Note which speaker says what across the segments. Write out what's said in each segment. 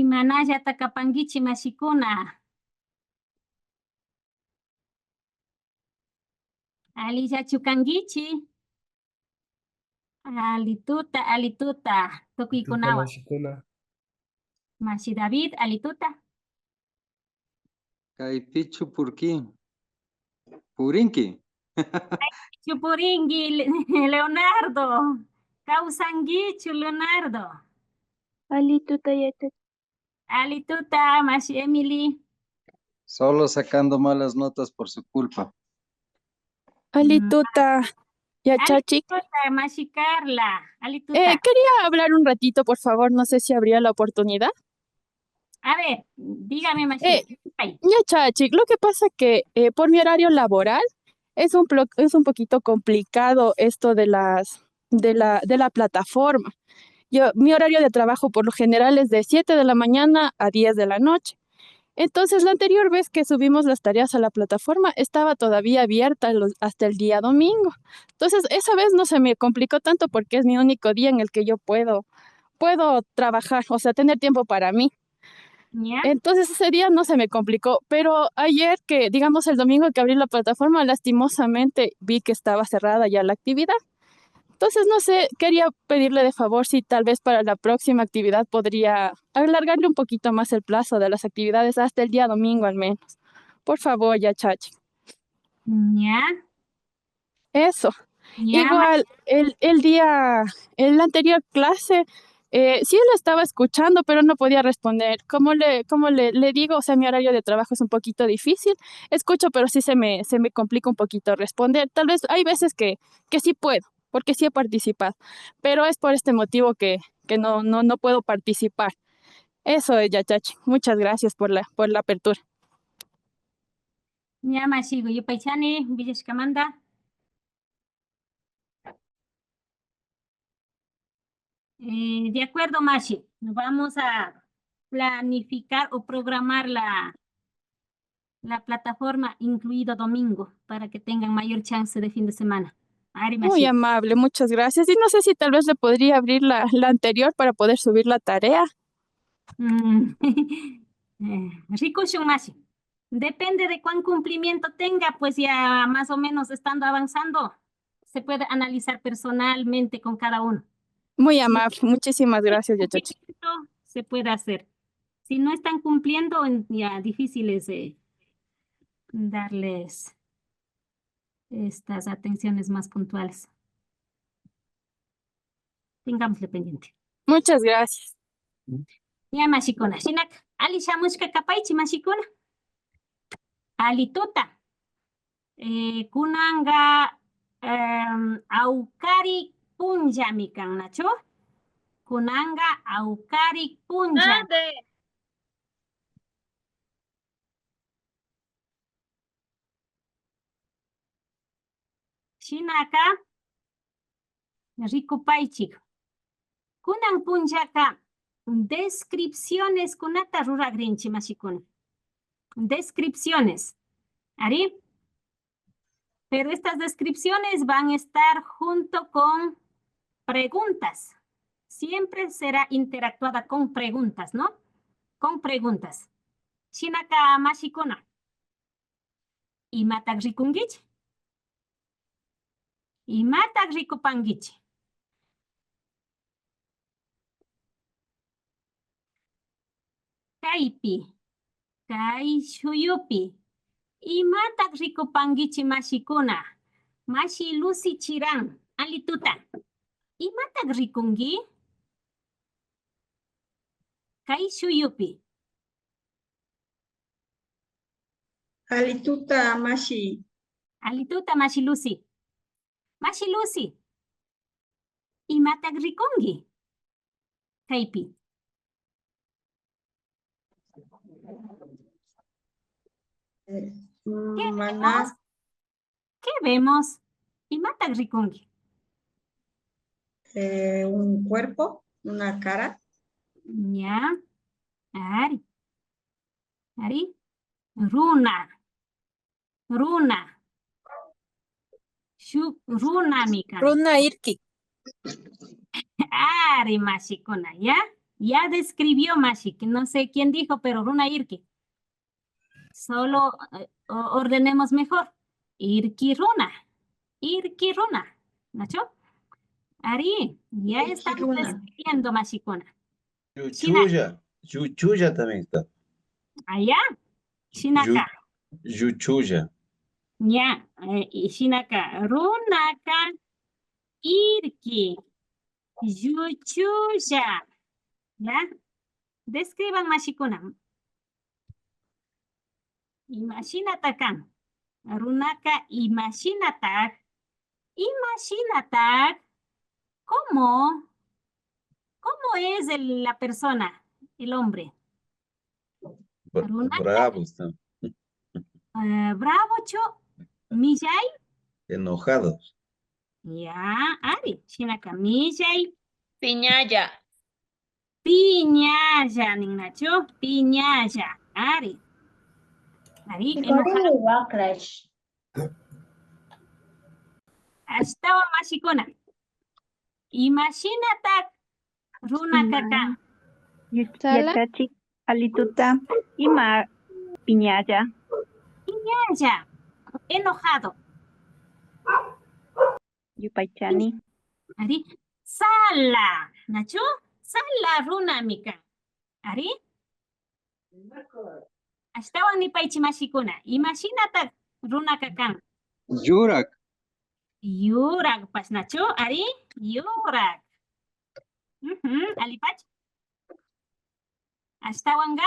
Speaker 1: Imanallata kapankichi mashikuna. Alillachu kankichi. Alituta, alituta.
Speaker 2: Alituta
Speaker 1: Tukuykunawan.
Speaker 2: mashikuna.
Speaker 1: Mashi David, alituta.
Speaker 3: Kay pichu purki. Purinki.
Speaker 1: Chupuringi, Leonardo. Kausangichu, Leonardo.
Speaker 4: Alituta yachachi.
Speaker 1: Alituta, Mashi Emily.
Speaker 3: Solo sacando malas notas por su culpa.
Speaker 4: Alituta yachachi.
Speaker 1: Alituta, Mashi Carla. Alituta.
Speaker 4: Quería hablar un ratito, por favor. No sé si habría la oportunidad.
Speaker 1: A ver, dígame, Mashi. Ay.
Speaker 4: Yachachi, lo que pasa que por mi horario laboral es un poquito complicado esto de la plataforma. Mi horario de trabajo por lo general es de 7 de la mañana a 10 de la noche. Entonces, la anterior vez que subimos las tareas a la plataforma estaba todavía abierta hasta el día domingo. Entonces, esa vez no se me complicó tanto porque es mi único día en el que yo puedo trabajar, o sea, tener tiempo para mí.
Speaker 1: ¿Ya?
Speaker 4: Entonces, ese día no se me complicó, pero ayer que, digamos, el domingo que abrí la plataforma, lastimosamente vi que estaba cerrada ya la actividad. Entonces, no sé, quería pedirle de favor si tal vez para la próxima actividad podría alargarle un poquito más el plazo de las actividades hasta el día domingo al menos. Por favor, ya, Chachi.
Speaker 1: ¿Ya?
Speaker 4: Eso.
Speaker 1: ¿Ya?
Speaker 4: Igual, en la anterior clase, sí lo estaba escuchando, pero no podía responder. Como le digo, o sea, mi horario de trabajo es un poquito difícil. Escucho, pero sí se me complica un poquito responder. Tal vez hay veces que sí puedo, porque sí he participado, pero es por este motivo que no puedo participar. Eso es, Yachachi. Muchas gracias por la apertura.
Speaker 1: ¿Ya, Mashi? Yo paichani, Villashkamanda. De acuerdo, Mashi. Vamos a planificar o programar la plataforma incluido domingo para que tengan mayor chance de fin de semana. Ari,
Speaker 4: Muy
Speaker 1: Mashi.
Speaker 4: amable, muchas gracias. Y no sé si tal vez le podría abrir la anterior para poder subir la tarea.
Speaker 1: Rikushun, Mashi. Depende de cuán cumplimiento tenga, pues ya más o menos estando avanzando, se puede analizar personalmente con cada uno.
Speaker 4: Muy amable, muchísimas gracias, Yachachi.
Speaker 1: Se puede hacer. Si no están cumpliendo, ya difícil es darles estas atenciones más puntuales. Tengámosle pendiente.
Speaker 4: Muchas gracias.
Speaker 1: Ya, mashikuna. Shinak, ali shamushka kapaychi, mashikuna. Ali tuta. Kunanga aukari punjami kan, Nacho. Kunanga aukari punjami. Shinaka rikupaychik. Kunan punjaka descripciones kunata ruragrinchi, mashikuna. Descripciones. ¿Ari? Pero estas descripciones van a estar junto con preguntas. Siempre será interactuada con preguntas, ¿no? Con preguntas. Shinaka mashikuna. Imatak rikungichi. Imatak rikupangichi. Kaipi. Kai shuyupi. Imatak rikupangichi, mashikuna. Mashi Lucy Chiran. Alituta. Imatak rikungi. Kai shuyupi.
Speaker 5: Alituta, Mashi.
Speaker 1: Alituta, Mashi Lucy. Mashi Lucy. Imatak rikungi. Kaipi.
Speaker 5: Mana.
Speaker 1: ¿Qué vemos? Imatak rikungi.
Speaker 5: Un cuerpo, una cara.
Speaker 1: Ya. Ari. Ari. Runa. Runa. Runa, mika.
Speaker 4: Runa Irki.
Speaker 1: Ari, mashikuna, ¿ya? Ya describió Mashi, que no sé quién dijo, pero Runa Irki. Solo ordenemos mejor. Irki Runa. Irki Runa. ¿Nacho? Ari, ya
Speaker 5: Irki
Speaker 1: estamos
Speaker 5: Runa.
Speaker 1: describiendo Mashikuna.
Speaker 2: Yuchuya. Yuchuya también está.
Speaker 1: Allá, Shinaka.
Speaker 2: Yuchuya.
Speaker 1: Ya, y Shinaka. Runaka. Irki. Yuchuya. ¿Ya? Describan Mashikuna. Imashinatakan. Runaka imashinatak. Imashinatak. ¿Cómo? ¿Cómo es la persona, el hombre? Runaka,
Speaker 2: Bravo está.
Speaker 1: bravo, cho. Millay.
Speaker 2: Enojados.
Speaker 1: Ya, Ari. Shinaka, millay.
Speaker 6: Piñaya.
Speaker 1: Piñaya, Ninacho. Piñaya. Ari. Ari, enojado. Hasta Mashikuna. Imashinatak. Runaka.
Speaker 4: Sala.
Speaker 7: Yachachi, alituta, ima, piñaya.
Speaker 1: Ya, enojado.
Speaker 7: Yupaychani,
Speaker 1: Ari, sala, Nacho, sala runa mika. Ari, hasta ni paichi mashikuna. Imaginata runa kakan.
Speaker 3: Yurak.
Speaker 1: Yurak pas Nacho, Ari, yurak. Alipach. Hasta wanga.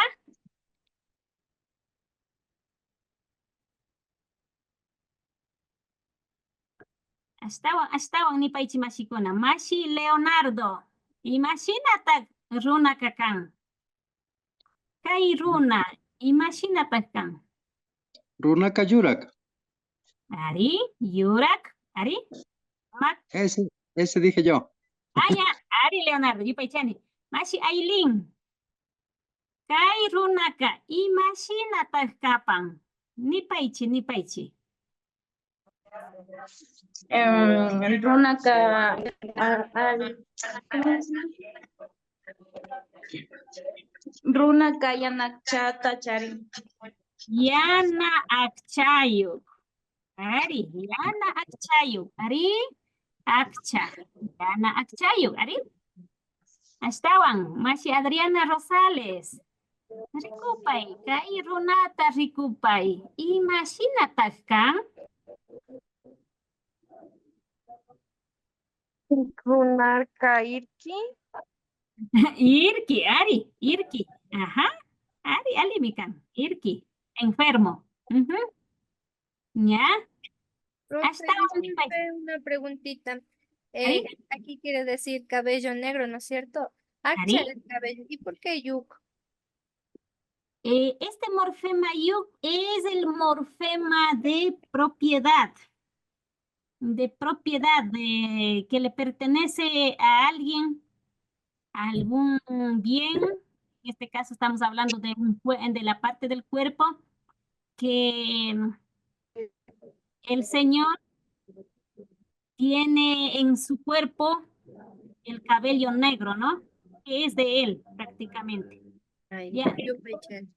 Speaker 1: Hasta ni paichi mashikuna. Mashi Leonardo. Imaginata runa kakan. Kai runa. Imaginata kan.
Speaker 3: Runaka yurak.
Speaker 1: Ari, yurak. Ari. Mak.
Speaker 3: Ese dije yo.
Speaker 1: Ya, Ari Leonardo, Yupaychani. Mashi Aileen. Kai runaka. Imaginata kapan. Ni paichi.
Speaker 6: Runaka. Runaka yanakchata chari.
Speaker 1: Yana Akchayu. Ari, Yana Akchayu. Ari, Akcha. Yana Akchayu. Ari. Estaban, Mashi Adriana Rosales. Ricupay, Kai runata ricupay. Imaginata kan.
Speaker 6: Runaka irki.
Speaker 1: Irki, Ari, Irki. Ajá. Ari, alimikan. Irki. Enfermo. ¿Ya?
Speaker 8: Profe,
Speaker 1: Hasta un
Speaker 8: disculpe una preguntita.
Speaker 1: Ari.
Speaker 8: Aquí quiere decir cabello negro, ¿no es cierto?
Speaker 1: Ari.
Speaker 8: Hacha el cabello. ¿Y por qué yuk?
Speaker 1: Este morfema yuk es el morfema de propiedad. De propiedad, que le pertenece a alguien, a algún bien. En este caso estamos hablando de la parte del cuerpo que el Señor tiene en su cuerpo el cabello negro, ¿no? Que es de él prácticamente.
Speaker 8: Ay,
Speaker 1: Ya,
Speaker 8: yupaychan.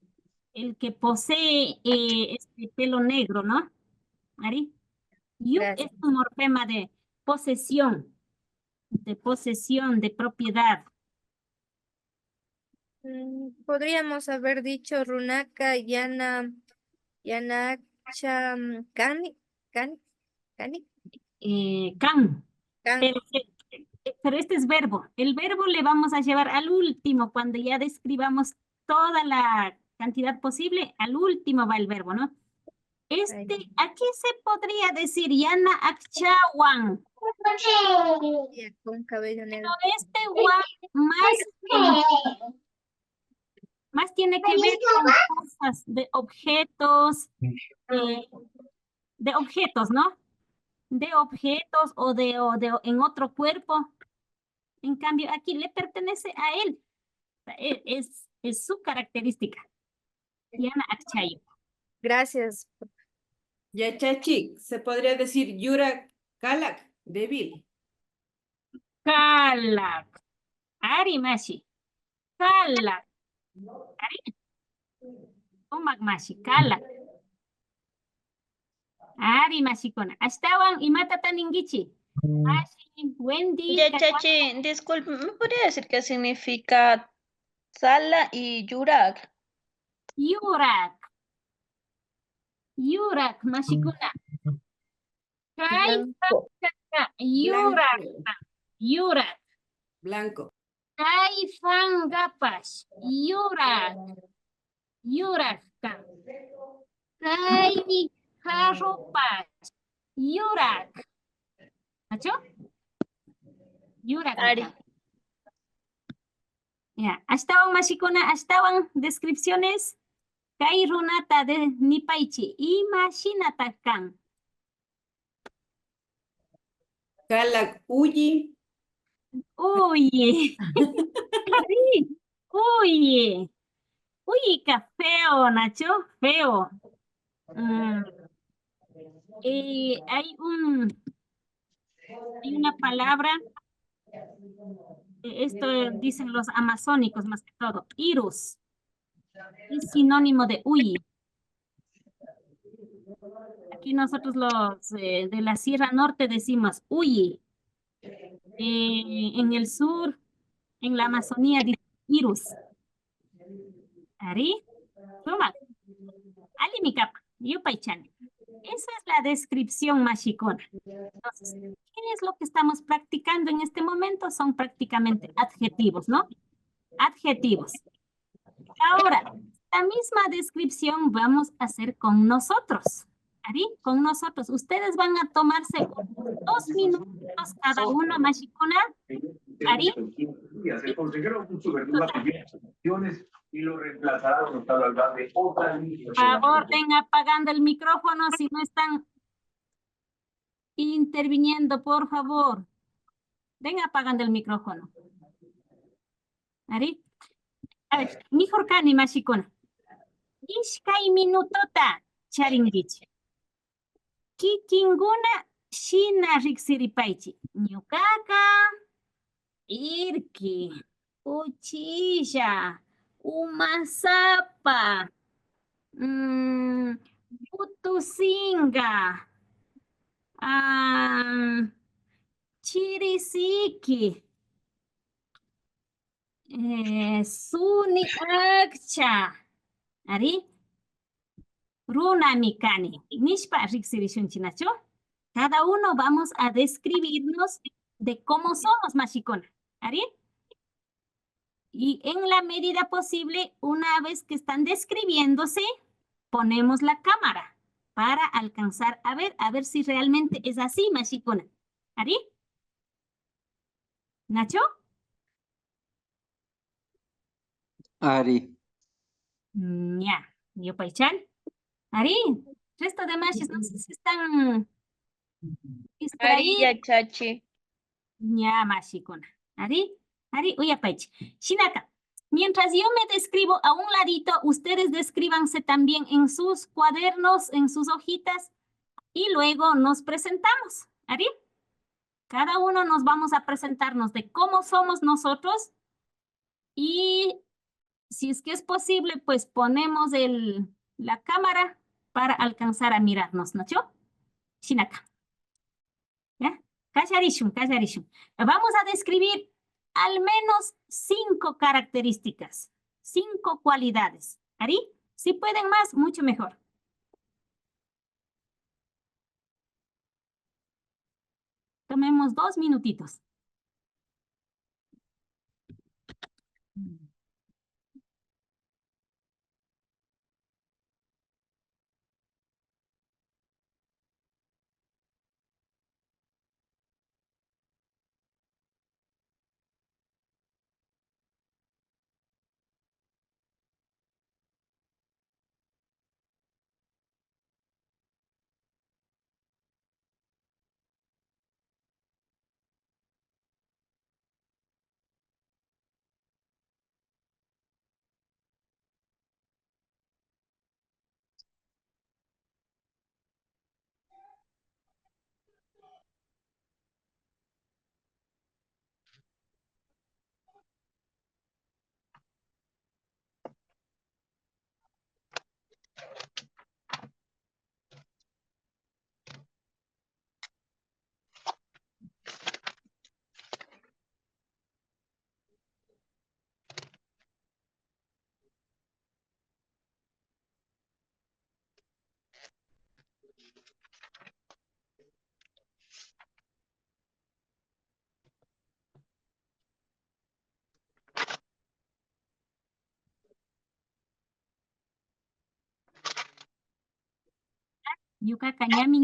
Speaker 1: el que posee este pelo negro, ¿no? Ari. Yuk
Speaker 8: Gracias.
Speaker 1: es un morfema de posesión, de propiedad.
Speaker 8: Podríamos haber dicho runaka yana kani.
Speaker 1: Can.
Speaker 8: Kan.
Speaker 1: Pero este es verbo. El verbo le vamos a llevar al último, cuando ya describamos toda la cantidad posible, al último va el verbo, ¿no? Aquí se podría decir Yana Akchawan.
Speaker 8: Con cabello negro.
Speaker 1: Pero wan más tiene que ver con cosas de objetos, ¿no? De objetos o en otro cuerpo. En cambio, aquí le pertenece a él. Es su característica. Yana Akchayu.
Speaker 8: Gracias.
Speaker 9: Yachachi, se podría decir Yurak Kalak, débil.
Speaker 1: Kalak. Arimashi. Kalak. Ari. Umak mashi kalak. Ari mashikuna. Ashtawan imata taningichi. Mashi, Wendy,
Speaker 6: Ya, Chachi, disculpe, ¿me podría decir qué significa sala y yurak?
Speaker 1: Yurak. Yurak mashikuna. Kay
Speaker 9: Blanco.
Speaker 1: yurak. Yurak.
Speaker 9: Blanco.
Speaker 1: Kay fangapas. Yurak. Yurak. Kay jarropas. Yurak. ¿Macho? Yurak.
Speaker 6: Ari.
Speaker 1: Ya, ashtawan mashikuna, ashtawan descripciones. Kay runata de nipaichi. Imashinata kan.
Speaker 9: Kalak uyi.
Speaker 1: Uy. Sí. Uy. Uy, qué feo, Nacho. Feo. Hay una palabra. Esto dicen los amazónicos más que todo. Irus. Es sinónimo de uy. Aquí nosotros los de la Sierra Norte decimos uy. En el sur, en la Amazonía, dice irus. Ari, toma. Ali mi capa, yo paichan. Esa es la descripción machicona. Entonces, ¿qué es lo que estamos practicando en este momento? Son prácticamente adjetivos, ¿no? Adjetivos. Ahora, la misma descripción vamos a hacer con nosotros. Ari, con nosotros. Ustedes van a tomarse 2 minutos cada uno, machicona. Ari.
Speaker 10: El consejero puso verdura y lo reemplazará con de otra línea.
Speaker 1: Por favor, ven apagando el micrófono si no están interviniendo, por favor. Ven apagando el micrófono. Ari. A ver, mejor cani mashikuna. Ishkai minutota charingichi. Kikinguna shina riksiripaichi. Ñukaka, irki, uchilla, umasapa, putusinga, chirisiki, suni akcha, ari, runa mikani, nishpa riksirishunchinacho. Cada uno vamos a describirnos de cómo somos, machicona. ¿Ari? Y en la medida posible, una vez que están describiéndose, ponemos la cámara para alcanzar a ver si realmente es así, machicona. ¿Ari? ¿Nacho?
Speaker 3: Ari.
Speaker 1: Ya, yo paichan. ¿Ari? Resto de machis, no sé si están distraídos.
Speaker 6: Ari, ya, Chachi.
Speaker 1: Ya, machicona. ¿Ari? Ari, uyapaichi. Shinaka. Mientras yo me describo a un ladito, ustedes descríbanse también en sus cuadernos, en sus hojitas, y luego nos presentamos. ¿Ari? Cada uno nos vamos a presentarnos de cómo somos nosotros y si es que es posible, pues ponemos la cámara para alcanzar a mirarnos, ¿no? Shinaka. ¿Ya? Kasharishun, kasharishun. Vamos a describir al menos 5 características, 5 cualidades. ¿Ari? Si pueden más, mucho mejor. Tomemos 2 minutitos. Ñukaqa ñami.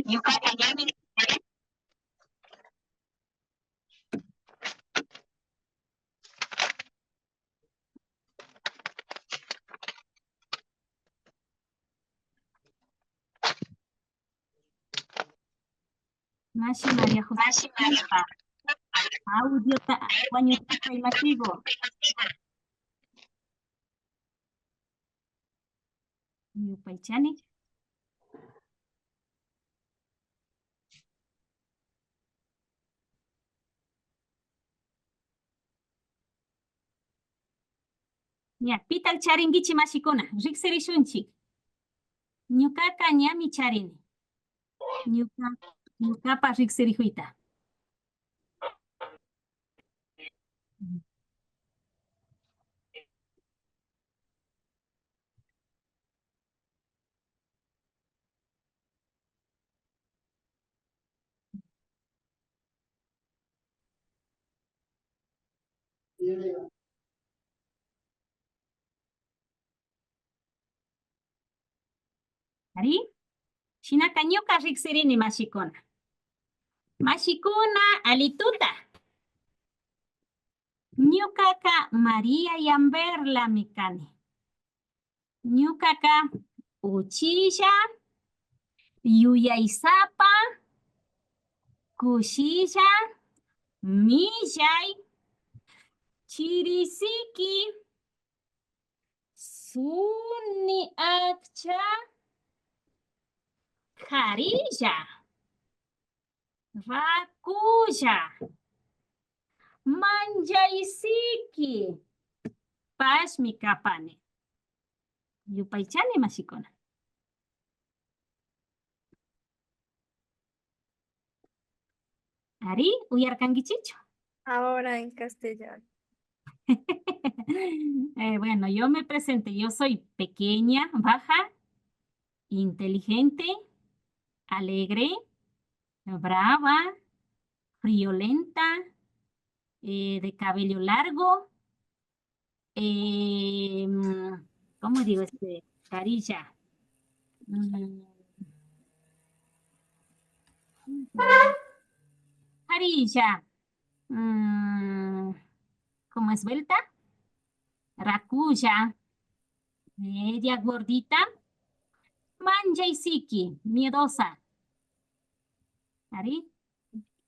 Speaker 1: Mashi María José. Audio wañuchipay masivo. Ñupaychani. Ya, pital charingichi mashikuna. Riksirishunchik. Ñukaqa ñami charini. Ñukapa riksirihuyta. Ari, shinaka ñuka riksirini mashikuna. Mashikuna alituta. Ñukaqa María Yamberla mikani. Ñukaqa uchilla, yuyaysapa, kushilla, millay, chirisiki, suni akcha, jarilla, rakulla, manjaysiki, pashmi kapani. Yupaychani mashikuna. Ari, uyarkankichichu.
Speaker 8: Ahora en castellano.
Speaker 1: Bueno, yo me presenté. Yo soy pequeña, baja, inteligente, alegre, brava, friolenta, de cabello largo, ¿cómo digo carilla? Carilla. Como esbelta. Racuya. Media gordita. Manjaysiki. Miedosa. ¿Ari?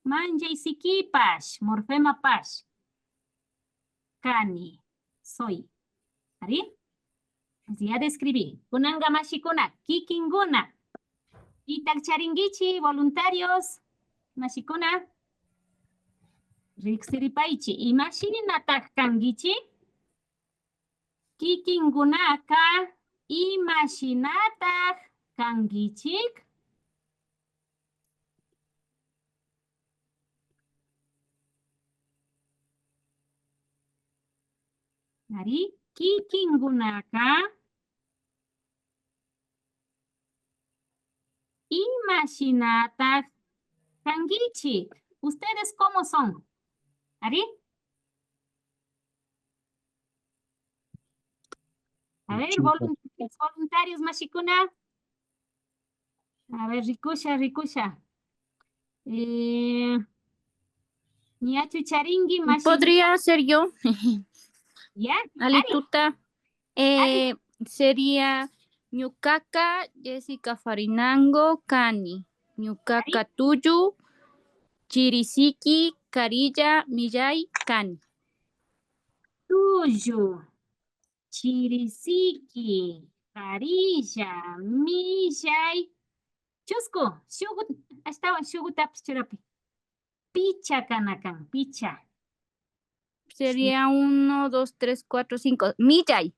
Speaker 1: Manjaysiki pash. Morfema pash. Cani. Soy. ¿Ari? Ya describí. Kunanga mashikuna. Kikinguna. Ital charingichi. Voluntarios. Mashikuna. Riksiripaichi. Imashininatak kangichi. Kikingunaka. Imashinatak kangichik. Ari, kikingunaka. Imashinatak kangichik. ¿Ustedes cómo son? ¿Ari? A ver, voluntarios, mashikuna. A ver, rikusha. Niachu charingi, mashikuna.
Speaker 11: Podría ser yo,
Speaker 1: ¿Ya?
Speaker 11: Alituta. Sería Ñucaca, Jessica Farinango, Cani. Ñucaca Tuyu, Chirisiki, Carilla, Millay, Cani.
Speaker 1: Tuyo. Chirisiki. Carilla. Millay. Chusco. Shugut. Hasta Shugutap churapi. Picha kanakan. Picha.
Speaker 11: Sería 1, 2, 3, 4, 5. Millay.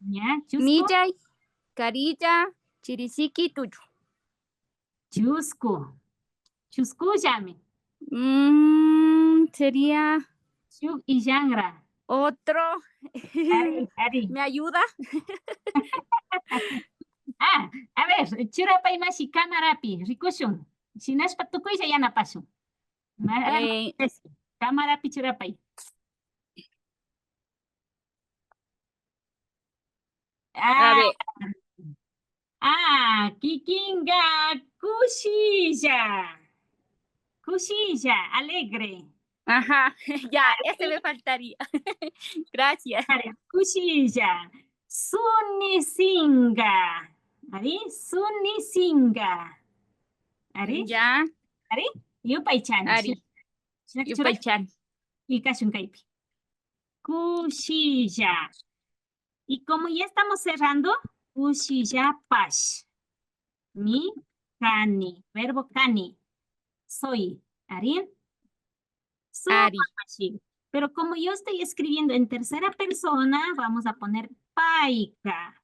Speaker 1: ¿Ya? Chusco.
Speaker 11: Millay, Carilla, Chirisiki, Tuyu.
Speaker 1: Chusco. Chusco llame.
Speaker 11: Sería
Speaker 1: Shug y Yangra.
Speaker 11: otro.
Speaker 1: Ari.
Speaker 11: ¿Me ayuda?
Speaker 1: A ver, churapay mashi camarapi, rikushun. Sinashpa tukuylla yanapashun. Camarapi churapay.
Speaker 11: A ver.
Speaker 1: Kikinga, kushilla. Kushilla, alegre.
Speaker 11: Ajá, ya, ese me faltaría. Gracias.
Speaker 1: Kushilla. Sunisinga. ¿Ari? Sunisinga. ¿Ari?
Speaker 11: Ya,
Speaker 1: ¿Ari? Yupaichan.
Speaker 11: Ari. Yupaichan.
Speaker 1: Ilkashun kaipi. Kushilla. Y como ya estamos cerrando, kushilla pash. Mi kani. Verbo kani. Soy. ¿Ari?
Speaker 11: Ari.
Speaker 1: Pero como yo estoy escribiendo en tercera persona, vamos a poner paika.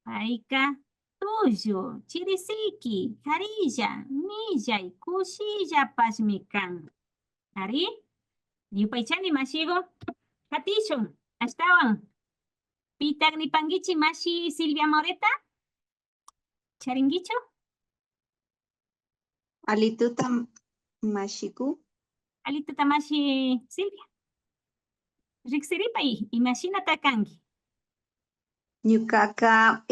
Speaker 1: Paika, tuyo, chirisiki, karilla, milla y kushilla pashmikan. ¿Ari? Yupaychani mashigo. Katishun, ashtawan. Pitagni pangichi mashi Silvia Moreta. Charinguicho.
Speaker 7: Alituta mashiku.
Speaker 1: Alito tamashi Silvia. Rixiripai, imagínate kangi.
Speaker 7: Ñukaka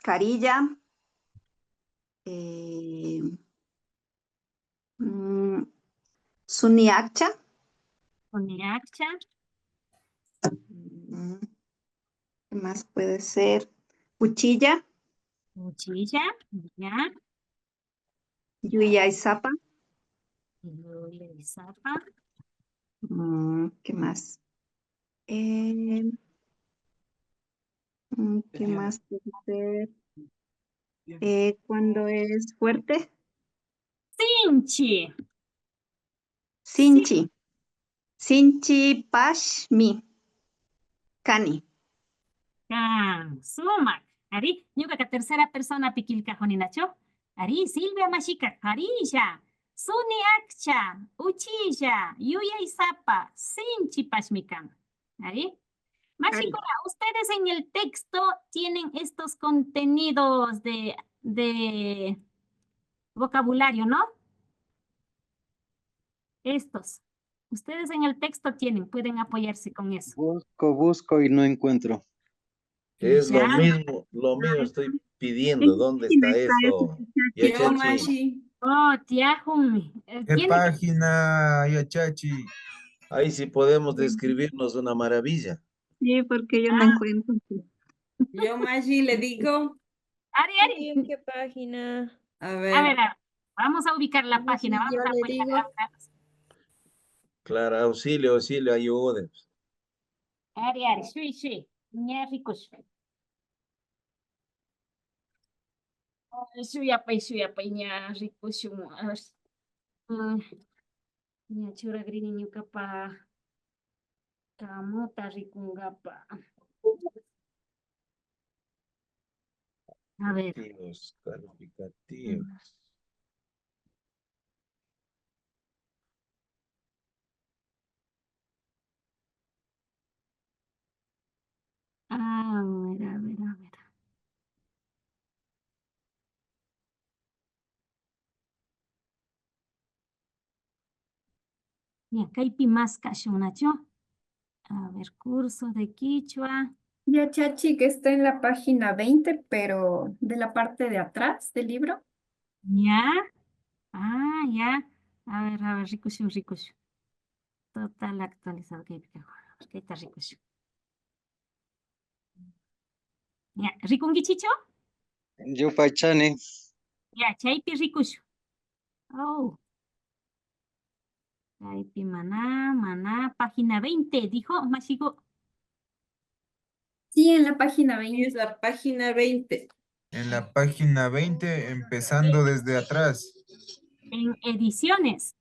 Speaker 7: karilla. Suniakcha.
Speaker 1: Suniakcha.
Speaker 7: ¿Qué más puede ser? Cuchilla.
Speaker 1: Cuchilla, ya.
Speaker 7: Yuya y zapa.
Speaker 1: Yuya y zapa.
Speaker 7: ¿Qué más? ¿Qué más puede ser? Cuando es fuerte.
Speaker 1: Sinchi.
Speaker 7: Sinchi. Sinchi pashmi. Kani.
Speaker 1: Sumak. Ari, ñuka tercera persona pikil kajoninacho. Ari, Silvia mashika, karilla. Suni akcha, uchilla, yuya y zapa, sinchi pashmikan. Ari. Mashikura, ustedes en el texto tienen estos contenidos de vocabulario, ¿no? Estos. Ustedes en el texto tienen, pueden apoyarse con eso.
Speaker 3: Busco y no encuentro.
Speaker 2: Es
Speaker 1: Ya.
Speaker 2: lo mismo estoy pidiendo. ¿Dónde está eso?
Speaker 9: Yo,
Speaker 2: Yachachi.
Speaker 9: Mashi.
Speaker 1: Oh, tía Jumi.
Speaker 12: ¿Qué página, Yachachi?
Speaker 2: Ahí sí podemos describirnos una maravilla.
Speaker 7: Sí, porque yo no encuentro.
Speaker 9: Yo, Mashi, le digo.
Speaker 1: Ari.
Speaker 8: ¿En qué página?
Speaker 9: A
Speaker 1: A
Speaker 9: ver.
Speaker 1: ver, vamos a ubicar la página. Vamos
Speaker 8: yo
Speaker 1: a
Speaker 8: le
Speaker 1: apoyar
Speaker 8: digo.
Speaker 2: Claro, auxilio, ayude.
Speaker 1: Ari, shui. Ña ricos. Suyapay, ña ricos. Ña chura grini ñukapa. Kamuta ricungapa. A ver.
Speaker 2: Calificativos.
Speaker 1: A ver. Y acá hay más Nacho. A ver, curso de Quichua.
Speaker 8: Ya, Chachi, que está en la página 20, pero de la parte de atrás del libro.
Speaker 1: Ya. Ah, ya. A ver, Ricushu. Total actualizado. ¿Qué está Ricushu? Ya, ¿Rikungichicho?
Speaker 3: Yupaychani.
Speaker 1: Ya, Chaypi Ricushu. Oh. Chaypi maná, página 20, dijo Mashigo.
Speaker 8: Sí, en la página 20.
Speaker 9: Es la página 20.
Speaker 12: En la página 20, empezando desde atrás.
Speaker 1: En ediciones.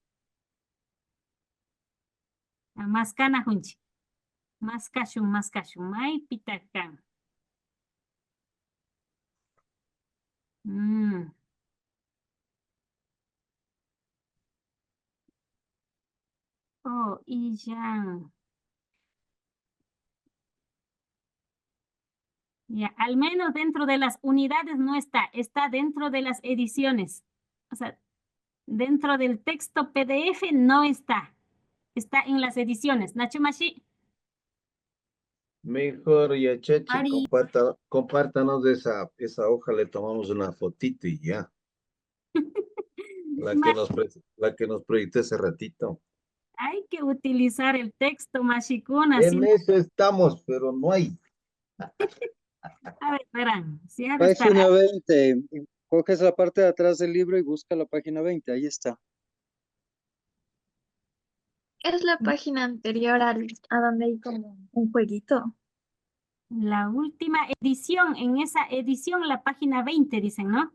Speaker 1: Mascana Junchi. Mascashun, May Pitacan. Oh, y ya. Ya, al menos dentro de las unidades no está dentro de las ediciones. O sea, dentro del texto PDF no está en las ediciones. Nacho Mashi.
Speaker 2: Mejor, ya, Chachi,
Speaker 11: Ari.
Speaker 2: compártanos de esa hoja, le tomamos una fotito y ya. La que nos proyectó ese ratito.
Speaker 1: Hay que utilizar el texto, Mashikuna.
Speaker 2: En eso estamos, pero no hay.
Speaker 1: A ver, verán. Si ha de estar.
Speaker 3: Página 20. Coges la parte de atrás del libro y busca la página 20. Ahí está.
Speaker 13: Es la página anterior a donde hay como un jueguito.
Speaker 1: La última edición, en esa edición, la página 20, dicen, ¿no?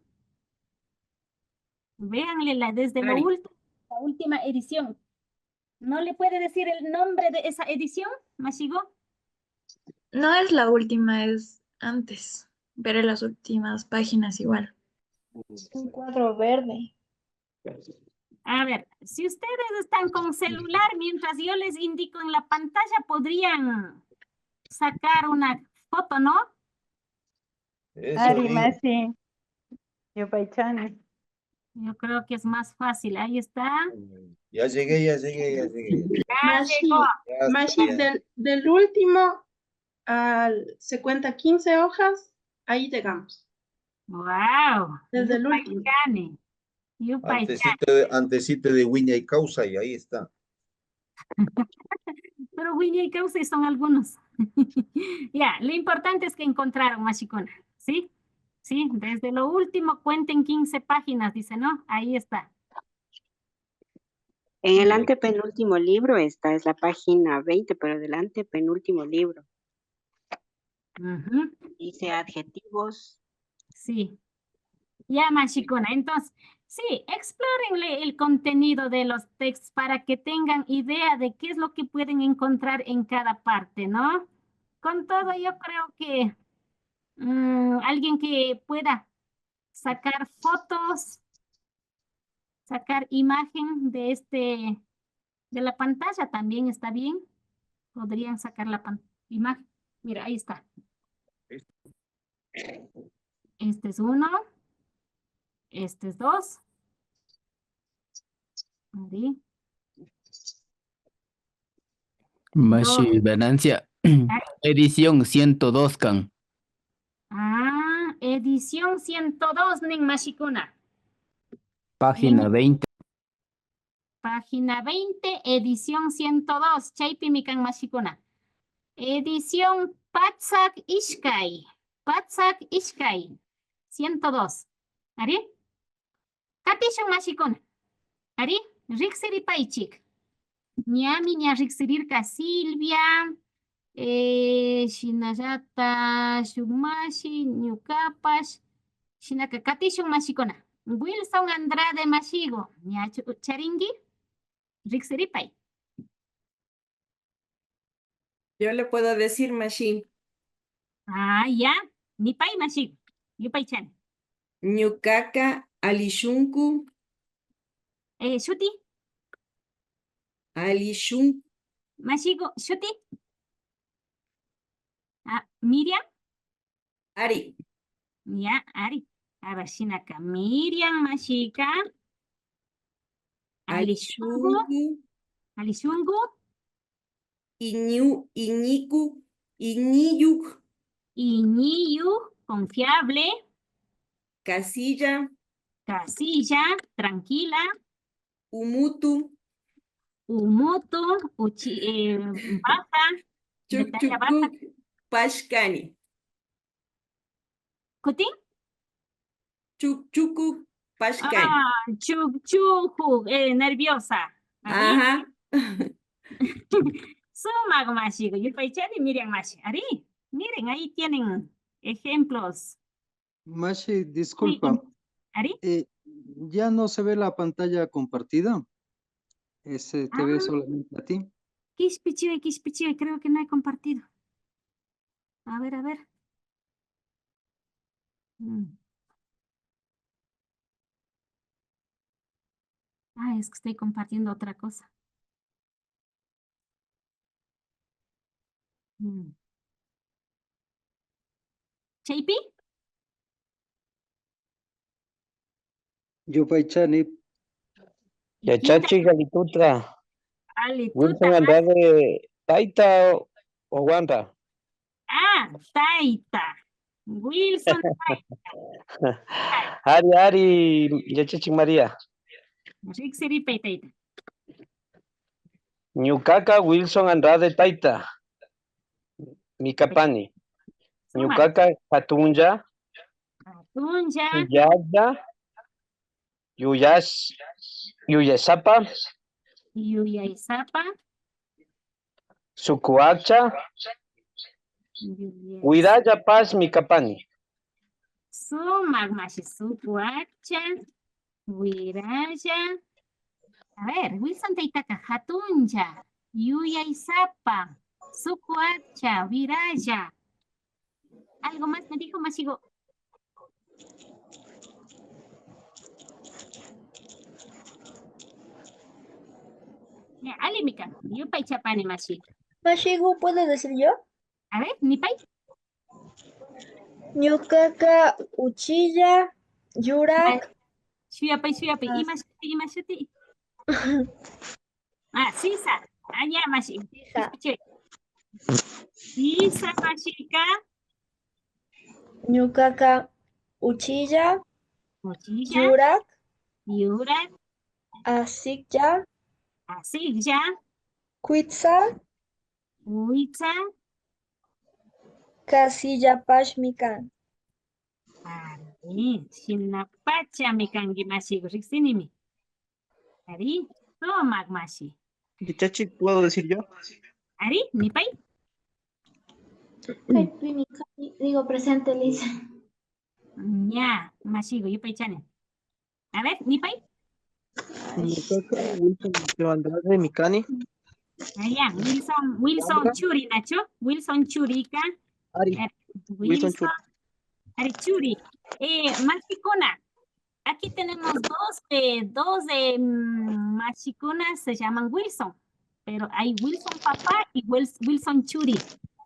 Speaker 1: Véanle desde lo último, la última edición. ¿No le puede decir el nombre de esa edición, Mashigo?
Speaker 13: No es la última, es antes. Veré las últimas páginas igual. Un cuadro verde.
Speaker 1: A ver, si ustedes están con celular, mientras yo les indico en la pantalla, podrían sacar una foto, ¿no?
Speaker 2: Eso,
Speaker 7: Masi. Yupaychani.
Speaker 1: Yo creo que es más fácil. Ahí está.
Speaker 2: ya llegué.
Speaker 1: Ya llegó.
Speaker 2: Ya
Speaker 9: Mashi,
Speaker 2: estoy.
Speaker 9: del último se cuenta 15 hojas, ahí llegamos.
Speaker 1: Wow.
Speaker 9: Desde el último.
Speaker 2: Antecito de Wiña y Causa, y ahí está.
Speaker 1: Pero Winnie y Causa son algunos. Ya, lo importante es que encontraron, Mashikuna. ¿Sí? Sí, desde lo último cuenten 15 páginas, dice, ¿no? Ahí está.
Speaker 14: En el antepenúltimo libro esta es la página 20, pero del antepenúltimo libro. Dice adjetivos.
Speaker 1: Sí. Ya, Mashikuna. Entonces, sí, explórenle el contenido de los textos para que tengan idea de qué es lo que pueden encontrar en cada parte, ¿no? Con todo, yo creo que alguien que pueda sacar fotos, sacar imagen de la pantalla también está bien. Podrían sacar la imagen. Mira, ahí está. Este es 1. Este es 2. Ahí.
Speaker 15: Mashi Venancia. Edición 102 kan.
Speaker 1: Edición 102, Nen Mashikuna.
Speaker 15: Página 20.
Speaker 1: Página 20, edición 102. Chaypi mikan Mashikuna. Edición Patsak Ishkai. Patsak Ishkai. 102. ¿Ari? Katishon Mashikuna. ¿Ari? Riksiri Paichik. Ñami ña riksirirka Silvia. Shinayata Shumashi, Ñukapash. Shinaka Katishon Mashikuna. Wilson Andrade Mashigo. Ña charingi. Riksiripay.
Speaker 9: Yo le puedo decir, Mashi.
Speaker 1: Ya. Nipay Mashigo. Yupay chan.
Speaker 9: Ñukaka Alishunku.
Speaker 1: Shuti.
Speaker 9: Alishun.
Speaker 1: Mashigo. Shuti. Miriam.
Speaker 9: Ari.
Speaker 1: Ya, Ari. A ver, Shinaka. Miriam Mashika. Alishungu. Alishungu.
Speaker 9: Iñiku.
Speaker 1: Iñiyu. Confiable.
Speaker 9: Casilla.
Speaker 1: Casilla. Tranquila.
Speaker 9: Umutu.
Speaker 1: Umutu. Baja. Metalla baja.
Speaker 9: Pashkani.
Speaker 1: ¿Kutin?
Speaker 9: Chukchuku Pashkani.
Speaker 1: Chukchuku. Nerviosa.
Speaker 9: Ajá.
Speaker 1: Sumago Mashigo. Yupaychani, Miriam Mashi. Ari, miren, ahí tienen ejemplos.
Speaker 3: Mashi, disculpa.
Speaker 1: ¿Ari?
Speaker 3: ¿Ya no se ve la pantalla compartida? ¿Te ve solamente a ti?
Speaker 1: Kishpichiwe, creo que no he compartido. A ver. Es que estoy compartiendo otra cosa. ¿Chaypi?
Speaker 3: Yupaychani.
Speaker 16: Yachachi Galitutra. Wilson Andrade Taita o Wanda.
Speaker 1: Taita. Wilson
Speaker 16: Ari, Yachachik María.
Speaker 1: Ricsiripay Taita.
Speaker 16: Ñukaka Wilson Andrade Taita. Mikapani. Ñukaka Hatunja.
Speaker 1: Tunja.
Speaker 16: Yuyasapa.
Speaker 1: Yuyaysapa.
Speaker 16: Sukuacha. Huiraya Paz Mikapani.
Speaker 1: Sumak mashi sukuacha. Huiraya. A ver, Wilson Taitaka Hatunja. Yuyaysapa. Sukuacha. Huiraya. ¿Algo más me dijo Masigo? Ya, Alimika, yo pay chapani Masigo.
Speaker 13: Mashigu, ¿puedo decir yo?
Speaker 1: A ver, ni pay.
Speaker 13: Ñukaka uchilla, yurak.
Speaker 1: Suyapay. Imashuti. Sisa. Ya, Masigo. Sisa, Mashika.
Speaker 13: Ñukaka uchilla,
Speaker 1: yurak.
Speaker 13: Asikya. Kuitsa. Kasillapash mikan.
Speaker 1: Shinapacha mikangi Masigo. Rixinimi. Ari, tomak Masi.
Speaker 17: Yachachik, ¿puedo decir yo?
Speaker 1: Ari, ni pay.
Speaker 18: Digo presente, Lisa.
Speaker 1: Ya, Masigo, yo pay chane. A ver, ni pay.
Speaker 17: Ñukaka Wilson Andrade Mikani.
Speaker 1: Ya, Wilson Churi, Nacho. Wilson Churica.
Speaker 17: Ari. Wilson Churi.
Speaker 1: Ari Churi. Machicona. Aquí tenemos dos machiconas, se llaman Wilson. Pero hay Wilson papá y Wilson Churi.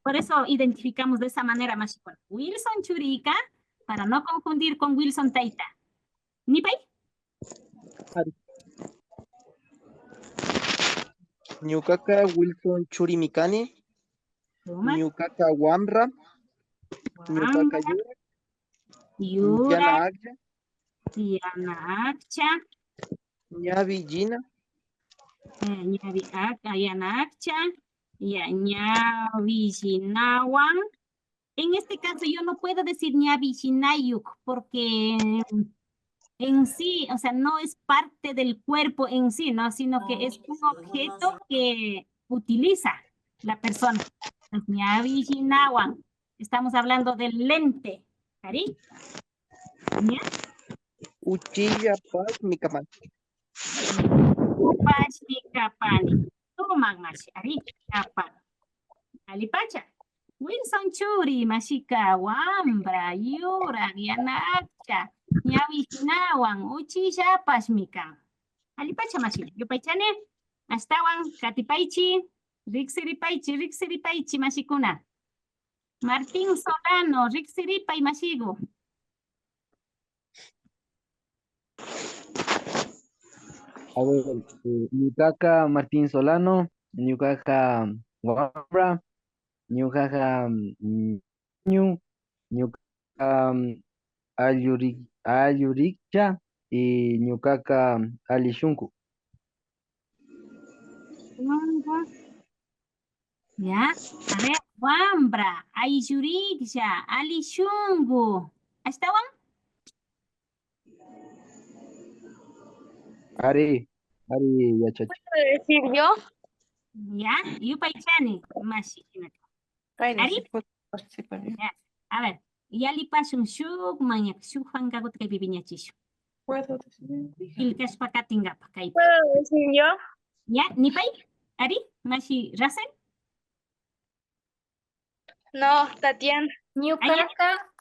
Speaker 1: Por eso identificamos de esa manera machicona. Wilson Churica, para no confundir con Wilson Taita. ¿Ni pay?
Speaker 17: Ñukaka Wilson Churi Mikani. Ñukaka Wamra. Ñukaka
Speaker 1: Yura.
Speaker 17: Yana Akcha. Ñavi Gina.
Speaker 1: Yana Akcha. Ñavi Ginawan. En este caso yo no puedo decir Ñavi Ginayuk porque en sí, o sea, no es parte del cuerpo en sí, ¿no? Sino que es un objeto que utiliza la persona. Ñavi Ginawan. Estamos hablando del lente. ¿Cari? ¿Ya?
Speaker 17: Uchilla Paz Mikapani.
Speaker 1: Paz Mikapani. Toma, Mashi. Ari, Kapan. Alipacha. Wilson Churi, Mashika, Wambra, Yura, Yanacha, Ñavishnawan, Uchilla Paz Mikan. Alipacha, Mashi. Yo paichane. Astawan, Katipaichi, Rixiripaichi, Mashikuna. Martín Solano, Rixiripa y Masigo.
Speaker 15: A ver, Ñukaka Martín Solano, Ñukaka Wambra, Ñukaka Ñukaka Ayuricha y Ñukaka Alishunku.
Speaker 1: Ya, a ver, Wambra, Ayuricha, Alishungu. ¿Estaban?
Speaker 15: Ari, Yachachi.
Speaker 13: ¿Puedo decir yo?
Speaker 1: Ya, Yupaichani, Mashi. Ari? Ya, a ver, Yali Pashun Shuk, Mañak Shuk, Fangagut, que viviñachishu.
Speaker 13: ¿Puedo decir?
Speaker 1: Ilkas Pakatingapa, Kai.
Speaker 13: ¿Puedo decir yo?
Speaker 1: Ya, Nipai, Ari, Mashi, Rasen.
Speaker 13: No, Tatiana.
Speaker 11: Ñukaka,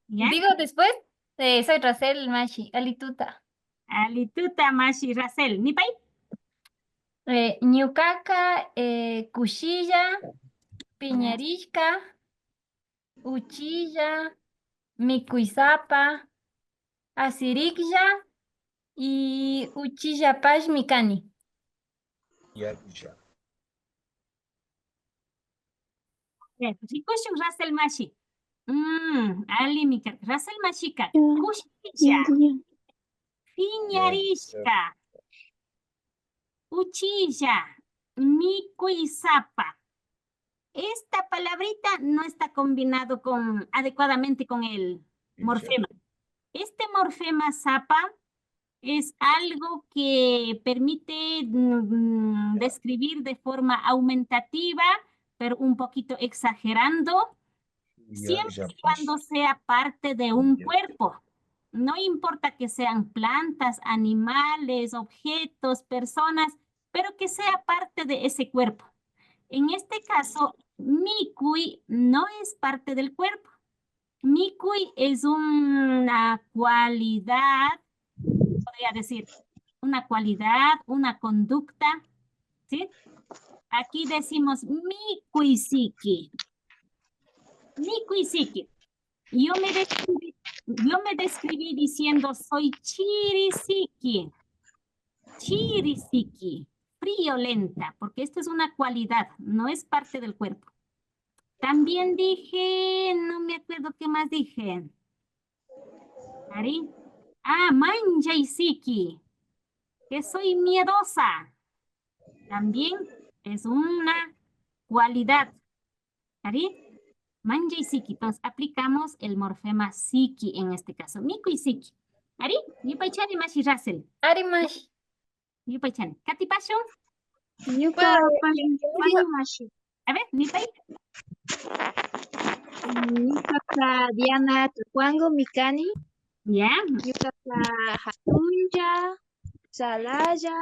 Speaker 1: ¿Ya?
Speaker 11: digo después, soy Racel Mashi, Alituta.
Speaker 1: Alituta, Mashi, Rasel. ¿Nipai?
Speaker 11: Ñukaka, Kushilla, Piñarishka, Uchilla, Mikuizapa, Asirikya y Uchilla Pash Mikani.
Speaker 2: Ya, ya.
Speaker 1: Rikushun Russell Mashi. Ali Mika. Russell Mashika. Kushilla. Piñarishka. Uchilla. Mikuizapa. Esta palabrita no está combinado adecuadamente con el morfema. Este morfema zapa es algo que permite describir de forma aumentativa, pero un poquito exagerando, siempre y cuando sea parte de un cuerpo. No importa que sean plantas, animales, objetos, personas, pero que sea parte de ese cuerpo. En este caso, Mikui no es parte del cuerpo. Mikui es una cualidad, podría decir, una cualidad, una conducta, ¿sí? Aquí decimos mikuisiki. Mikuisiki. Yo me describí diciendo soy chirisiki. Chirisiki. Friolenta, porque esto es una cualidad, no es parte del cuerpo. También dije, no me acuerdo qué más dije. ¿Ari? Manjaisiki, que soy miedosa. También es una cualidad. ¿Ari? Manjaisiki. Entonces aplicamos el morfema siki en este caso. Miku y siki. ¿Ari? Yupaichani mashi Russell.
Speaker 13: Ari mashi.
Speaker 1: Yupaichani. ¿Kati passion?
Speaker 18: Yuka mashi.
Speaker 1: A ver, Nipai.
Speaker 18: Yuka Diana Tucuango Mikani.
Speaker 1: Ya.
Speaker 18: Yuka Hatunja. Salaya.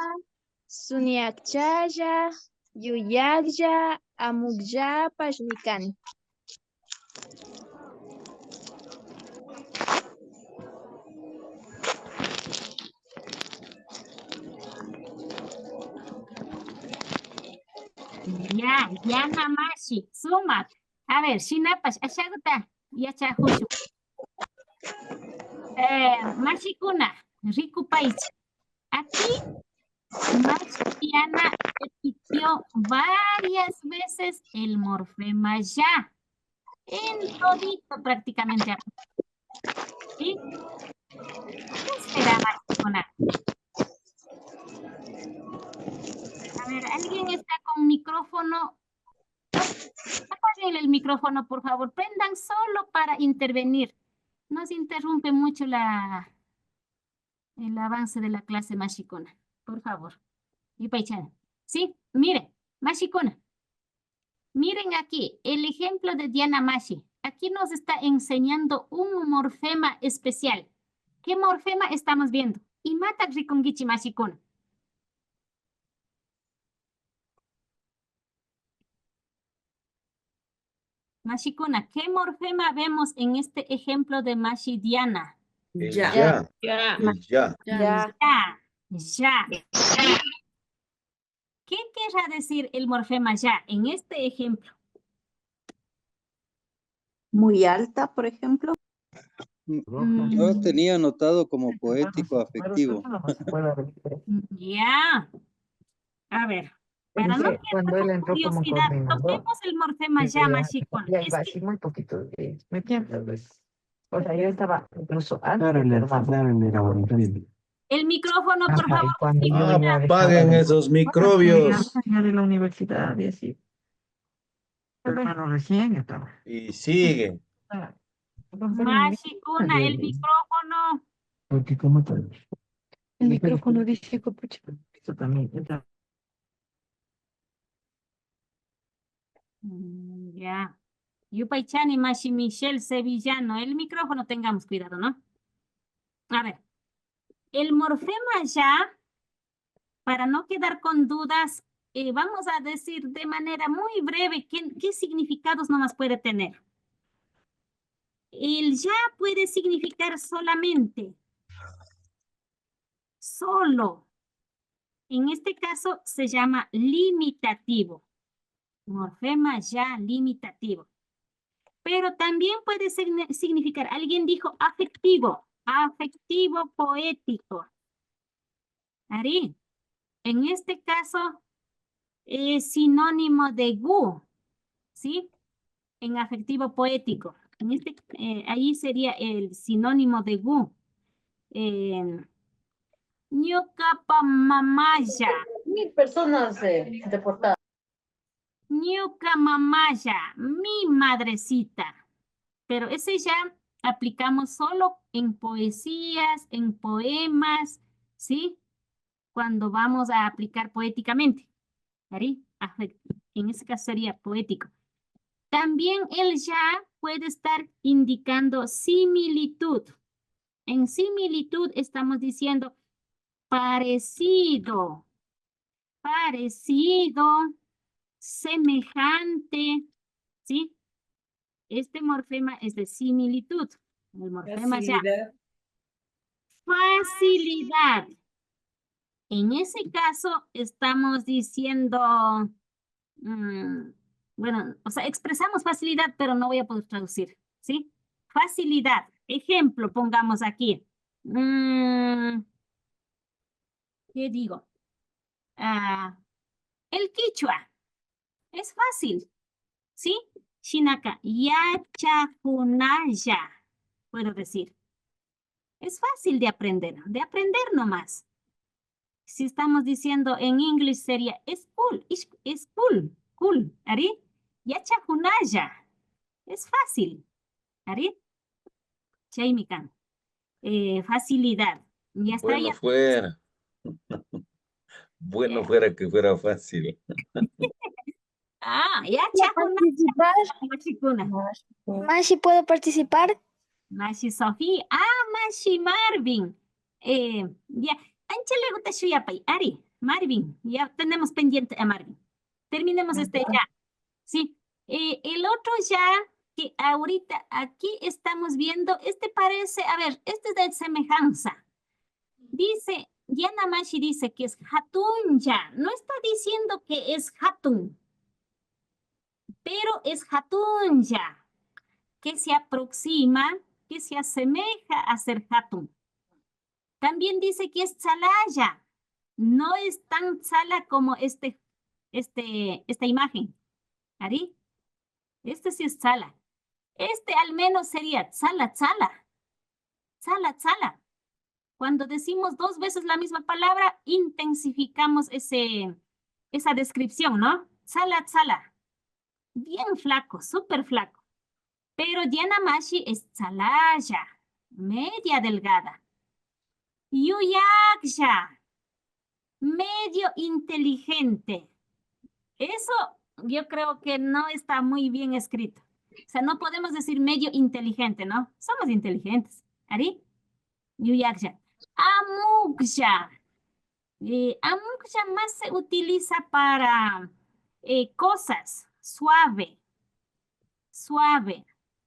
Speaker 18: Suniakchaya. Yuyagya. Amugya Pashmikani.
Speaker 1: Ya, Diana Mashi, Sumat. A ver, Shinapash, Ashaguta, Yachahushu. Mashikuna, Riku Paich. Aquí, Diana repitió varias veces el morfema ya. En todito prácticamente. ¿Sí? ¿Qué será Mashikuna? A ver, ¿alguien está con micrófono? Apaguen el micrófono, por favor. Prendan solo para intervenir. Nos interrumpe mucho el avance de la clase Mashikuna. Por favor. Yupaychan. Sí, miren, Mashikuna. Miren aquí, el ejemplo de Diana Mashi. Aquí nos está enseñando un morfema especial. ¿Qué morfema estamos viendo? Imata rikungichi Mashikuna. Mashikuna, ¿qué morfema vemos en este ejemplo de Mashi Diana?
Speaker 2: Ya.
Speaker 1: ¿Qué querrá decir el morfema ya en este ejemplo?
Speaker 7: Muy alta, por ejemplo.
Speaker 3: Yo tenía anotado como poético afectivo.
Speaker 1: Ya. A ver. Para no quedar con curiosidad, toquemos el morfema ya, Mashikuna.
Speaker 19: Muy poquito. Me pienso, o sea, yo estaba incluso antes.
Speaker 1: El micrófono, por favor.
Speaker 2: Apaguen esos microbios.
Speaker 19: De la universidad y así. Hermano, recién estaba.
Speaker 2: Y sigue.
Speaker 1: Mashikuna, el micrófono.
Speaker 19: Porque ¿cómo te el micrófono dice copucha. Eso también.
Speaker 1: Ya. Yupaychani, Mashi Michelle Sevillano. El micrófono tengamos cuidado, ¿no? A ver. El morfema ya, para no quedar con dudas, vamos a decir de manera muy breve qué significados nomás puede tener. El ya puede significar solamente. Solo. En este caso se llama limitativo. Morfema ya limitativo. Pero también puede significar, alguien dijo afectivo, afectivo poético. Ari, en este caso es sinónimo de gu, ¿sí? en afectivo poético. En ahí sería el sinónimo de gu. Ñuqapa mamaya.
Speaker 19: 1000 personas deportadas.
Speaker 1: Ñuqa mamaya, mi madrecita. Pero ese ya aplicamos solo en poesías, en poemas, ¿sí? Cuando vamos a aplicar poéticamente. ¿Sí? En ese caso sería poético. También el ya puede estar indicando similitud. En similitud estamos diciendo parecido, semejante, ¿sí? Este morfema es de similitud. El morfema ya. Facilidad. En ese caso estamos diciendo, bueno, o sea, expresamos facilidad, pero no voy a poder traducir, ¿sí? Facilidad. Ejemplo, pongamos aquí. ¿Qué digo? El quichua. Es fácil, ¿sí? Shinaka, yachakunaya, puedo decir. Es fácil de aprender nomás. Si estamos diciendo en inglés sería, es cool, ¿ari? Yachakunaya, es fácil, ¿ari? Chaimikan, facilidad. Ya está,
Speaker 2: Bueno
Speaker 1: ya.
Speaker 2: fuera. Bueno fuera que fuera fácil.
Speaker 1: Machikuna.
Speaker 18: Mashi, ¿puedo participar?
Speaker 1: Mashi Sofía. Mashi Marvin. Ya. Anchale gusta Shuyapay. Ari, Marvin. Ya tenemos pendiente a Marvin. Terminemos ya. Sí. El otro ya que ahorita aquí estamos viendo, parece, a ver, este es de semejanza. Dice, Diana Mashi dice que es hatun ya. No está diciendo que es hatun, pero es hatun ya, que se aproxima, que se asemeja a ser hatun. También dice que es tzalaya. No es tan tzala como esta imagen. ¿Ari? Este sí es tzala. Al menos sería tzala. Cuando decimos 2 veces la misma palabra, intensificamos esa descripción, ¿no? Tzala. Bien flaco, súper flaco. Pero Diana Mashi es tzalaya, media delgada. Yuyaksha, medio inteligente. Eso yo creo que no está muy bien escrito. O sea, no podemos decir medio inteligente, ¿no? Somos inteligentes. ¿Ari? Yuyaksha. Amuksha. Amuksha más se utiliza para cosas. Suave.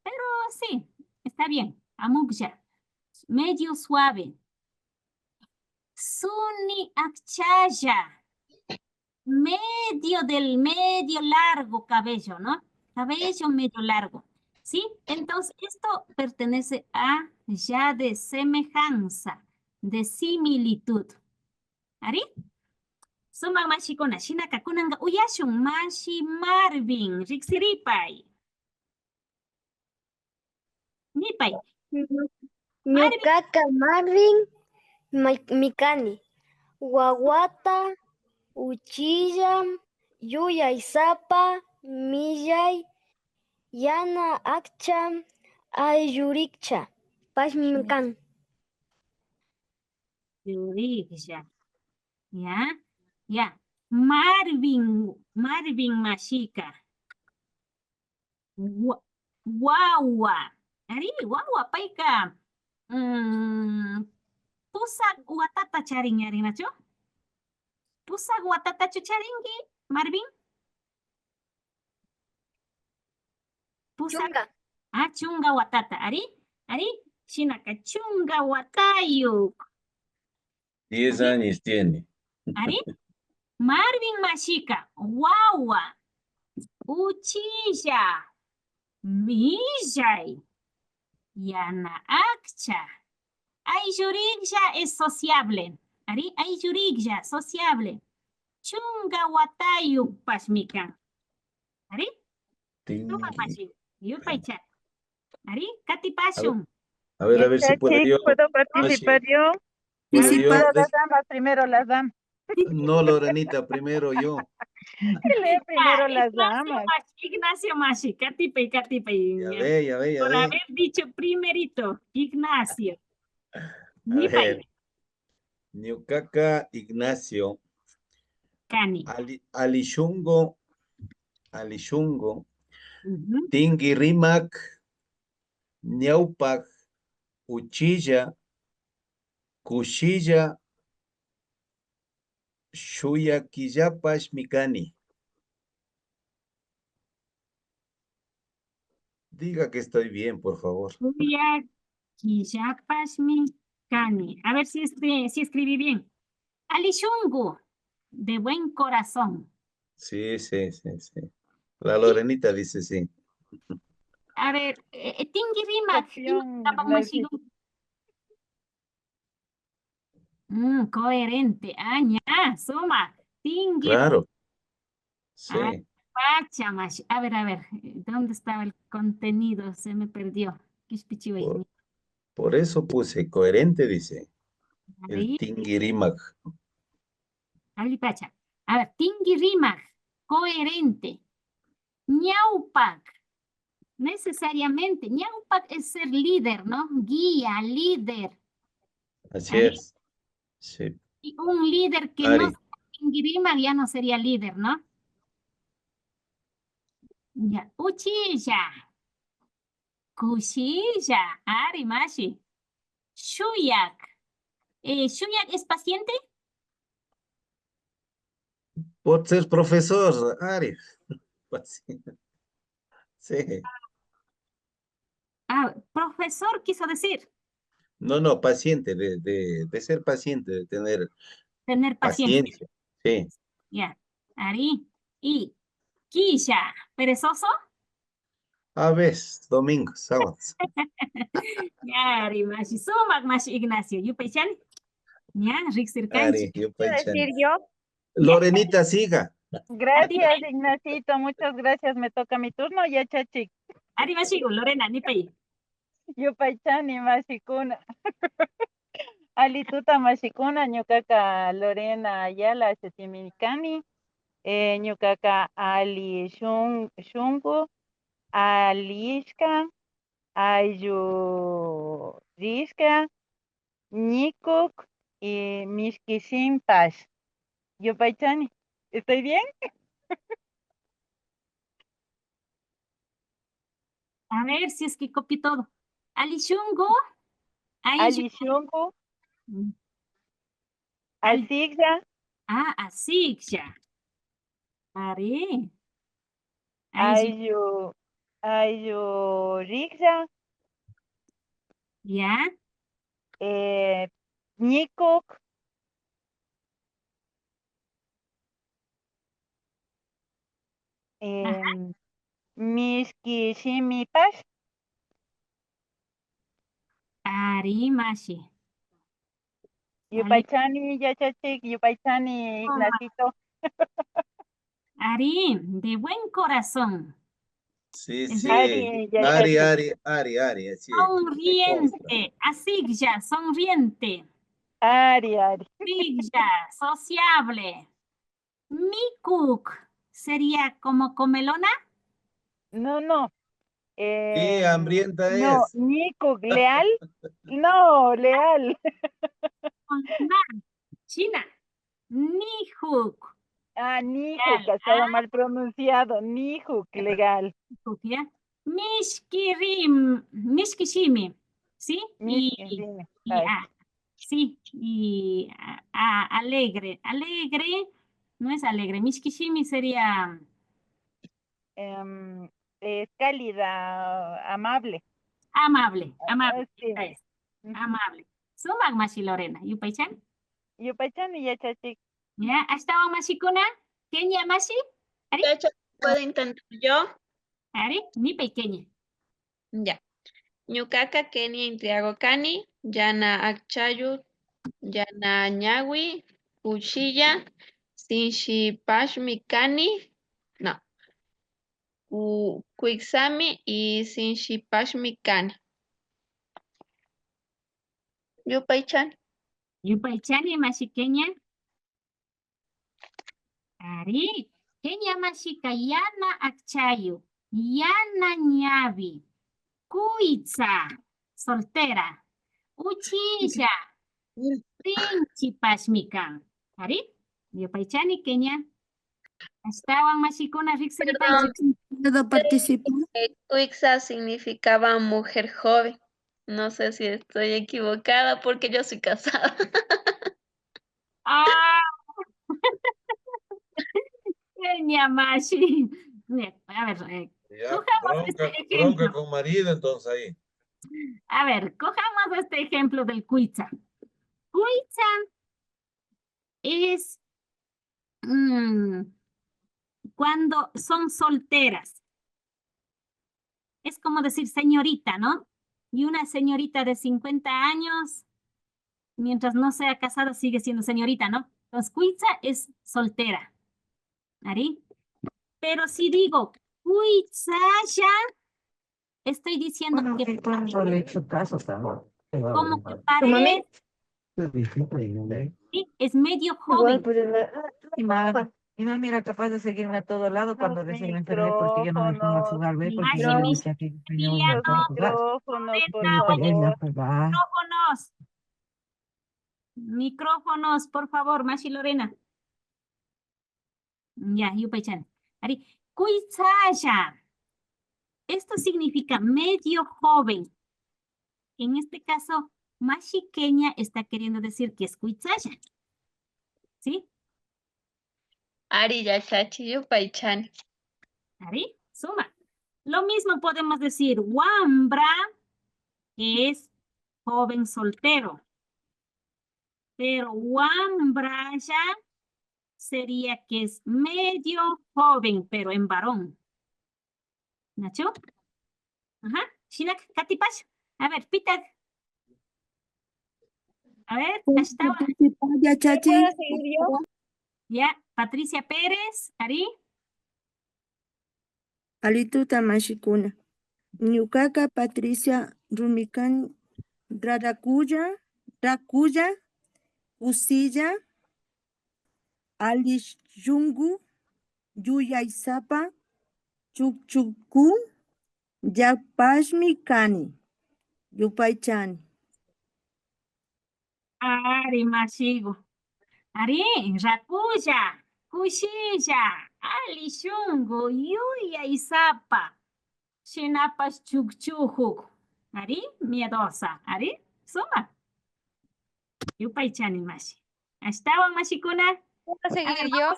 Speaker 1: Pero sí, está bien. Amuksha. Medio suave. Suni akchaya. Medio largo cabello, ¿no? Cabello medio largo. ¿Sí? Entonces, esto pertenece a ya de semejanza, de similitud. ¿Ari? Suma mashi kona, shinaka kunanga uyashun mashi Marvin, riksiripay. Nipay.
Speaker 18: Ñukaka Marvin Mikani. Wawata, uchilla, yuyaysapa, millay, yana akcha, ayurikcha. Pashmikan.
Speaker 1: Yurikcha. Ya. Marvin Mashika. Wawa. Ari, wawa paika. Pusak watata charing yaring nacho. Pusak watata charingi, Marvin. Pusak. Chunga watata. Ari, shinaka chunga watayu.
Speaker 2: 10 años tiene.
Speaker 1: ¿Ari? Marvin Mashika, wawa, uchilla, millay, yana akcha. Ayurigya es sociable. ¿Ari? Ayurigya, sociable. Chunga watayu pashmikan. ¿Ari? Yupaycha. Ari, Katy Passion.
Speaker 2: A ver si puedo yo.
Speaker 20: ¿Puedo participar yo?
Speaker 2: ¿Puedo yo?
Speaker 20: Pero las damas, primero las damas.
Speaker 2: No, Lorenita, primero yo.
Speaker 20: Lee primero las damas.
Speaker 1: Ignacio Mashi, Katipay.
Speaker 2: Ya ve.
Speaker 1: Por haber dicho primerito, Ignacio.
Speaker 2: A
Speaker 1: Nipay.
Speaker 2: ver. Ñukaqa Ignacio.
Speaker 1: Cani.
Speaker 2: Alishungo. Tingi Rimac. Ñaupac. Uchilla. Kushilla. Shuyakillapash Mikani. Diga que estoy bien, por favor.
Speaker 1: Shuyakillapash Mikani. A ver si escribí bien. Alishungu, de buen corazón.
Speaker 2: Sí. La Lorenita dice sí.
Speaker 1: A ver, Tingi Rimac. Coherente. Ya, suma. Tingi.
Speaker 2: Claro. Sí.
Speaker 1: Pachamash. A ver, ¿dónde estaba el contenido? Se me perdió.
Speaker 2: Por eso puse coherente, dice.
Speaker 1: Ahí.
Speaker 2: El Tingirimac.
Speaker 1: Pacha. A ver, Tingirimac. Coherente. Ñaupac. Necesariamente. Ñaupac es ser líder, ¿no? Guía, líder.
Speaker 2: Así es. Sí.
Speaker 1: Y un líder que no sea Tingirimac ya no sería líder, ¿no? Ya. Uchilla. Kushilla. Arimashi. Shuyak. ¿Shuyak es paciente?
Speaker 2: Por ser profesor, Ari. Sí.
Speaker 1: Profesor quiso decir.
Speaker 2: No, paciente, de ser paciente, de tener
Speaker 1: paciencia.
Speaker 2: Sí.
Speaker 1: Ya. Ari. Y Kisha. ¿Perezoso?
Speaker 2: A veces, domingos, sábados.
Speaker 1: Ya, Arimashi. Sumak Mashi Ignacio. ¿Yupaychan? Ya, Rixir
Speaker 2: Ari, yo
Speaker 20: ¿Puedo decir yo?
Speaker 2: Lorenita, siga.
Speaker 20: Gracias, Ignacito. Muchas gracias. Me toca mi turno. Ya, chachi.
Speaker 1: Arimashi, Lorena, Nipay.
Speaker 20: Yupaychani, Mashikuna. Alituta Mashikuna, Ñukaqa Lorena Ayala, Chetimicani. Ñukaqa Ali Shungu, Alishka, Ayurishka, Nikuk y Mishkishin Pash. Yupaychani. ¿Estoy bien?
Speaker 1: A ver si es que copié todo. Alishungo.
Speaker 20: Alishungu. Asigya.
Speaker 1: Asigya. Ari.
Speaker 20: Ayurikya.
Speaker 1: Ya.
Speaker 20: Nikuk. Mishkishimi Pash.
Speaker 1: Arimashi.
Speaker 20: Yupaychani, Yachachik, Yupaychani, Ignacito.
Speaker 1: Ari, de buen corazón.
Speaker 2: Sí.
Speaker 20: Ari.
Speaker 2: Así
Speaker 1: sonriente, asigya, sonriente.
Speaker 20: Ari.
Speaker 1: Asigya, sociable. Mikuk, ¿sería como comelona?
Speaker 20: No.
Speaker 2: Sí, hambrienta es.
Speaker 20: No, Nikuk, ¿leal? No, leal.
Speaker 1: China. Nihuk.
Speaker 20: Nihuk, estaba mal pronunciado. Nihuk, legal.
Speaker 1: Mishkishimi, ¿sí? Sí, alegre. Alegre, no es alegre. Mishkishimi sería...
Speaker 20: es cálida, amable.
Speaker 1: Amable.
Speaker 20: Sí.
Speaker 1: Amable. Sumak Mashi Lorena. ¿Yupaychan?
Speaker 20: Yupaychan y Yachachik.
Speaker 1: ¿Ya? ¿Estaba Mashikuna? ¿Kenya Mashi? ¿Ari?
Speaker 6: ¿Puedo intentar yo?
Speaker 1: ¿Ari? Ni pequeña.
Speaker 6: Ya. Ñukaqa Kenia Intriago Cani, Yana Akchayu, Yana Ñawi, Kushilla, Sinshi Pashmi Cani. No.
Speaker 13: Quixami y Sinshipashmi Kani. Yupaychan.
Speaker 1: Yupaychani mashi Kenya. Ari. Kenya mashi Yana Akchayu. Yana Ñavi. Kuitza. Soltera. Uchilla. Rinchipashmikan. Ari. Yupaychani Kenya. Estaban mashikuna
Speaker 13: Perdón.
Speaker 1: ¿Puedo participar?
Speaker 13: Quixa significaba mujer joven. No sé si estoy equivocada porque yo soy casada.
Speaker 1: Ah, Kenia Mashi. Bien, a ver,
Speaker 2: Ya,
Speaker 1: cojamos
Speaker 2: bronca,
Speaker 1: este
Speaker 2: bronca
Speaker 1: ejemplo.
Speaker 2: con marido, entonces ahí.
Speaker 1: A ver, cojamos este ejemplo del cuitza. Cuitza es cuando son solteras. Es como decir señorita, ¿no? Y una señorita de 50 años, mientras no sea casada, sigue siendo señorita, ¿no? Entonces, cuitza es soltera. ¿Ari? Pero si digo cuitzaya, estoy diciendo
Speaker 19: Bueno,
Speaker 1: que
Speaker 19: sí, pues no le he hecho caso también.
Speaker 1: como que
Speaker 13: ¿Tu mami?
Speaker 1: parece,
Speaker 19: Es difícil, ¿no?
Speaker 1: ¿sí? Es medio
Speaker 19: Igual,
Speaker 1: joven.
Speaker 19: pues, y mami era capaz de seguirme a todo lado cuando recién me enfermé porque yo no me pongo a jugar, ¿ve? Porque yo le decía que tenía un
Speaker 1: Emiliano,
Speaker 19: montón de jugar.
Speaker 20: Micrófonos, por
Speaker 19: Y pues, ella,
Speaker 20: favor.
Speaker 19: pues, va.
Speaker 1: Micrófonos. Micrófonos, por favor, Mashi Lorena. Ya, Yupaychan. Ari, cuitzaya. Esto significa medio joven. En este caso, Mashi Kenia está queriendo decir que es cuitzaya. ¿Sí?
Speaker 13: Ari Yachachi Yupaychan.
Speaker 1: Ari, suma. Lo mismo podemos decir Wambra, que es joven soltero. Pero Wambraya sería que es medio joven, pero en varón. ¿Nacho? Ajá. Shinak, Katipash. A ver, Pitak. A ver, estaba.
Speaker 18: Ya, Chachi.
Speaker 13: ¿Puedo seguir yo?
Speaker 1: Ya, Patricia Pérez, Ari.
Speaker 18: Alituta mashikuna. Ñukaka Patricia Rumikan Rakuya, Usilla, Alish Yungu, Yuyaysapa, Chukchuku, Yapashmi Kani, Yupaychani.
Speaker 1: Ari, Mashigo. Ari, Rakuya, Kushilla, Ali Shungo, Yuya Isapa, Shinapas Chukchujuk. Ari, miedosa. Ari, suma. Yupaychani Mashi. ¿Estaban Mashikuna?
Speaker 13: ¿Puedo seguir yo?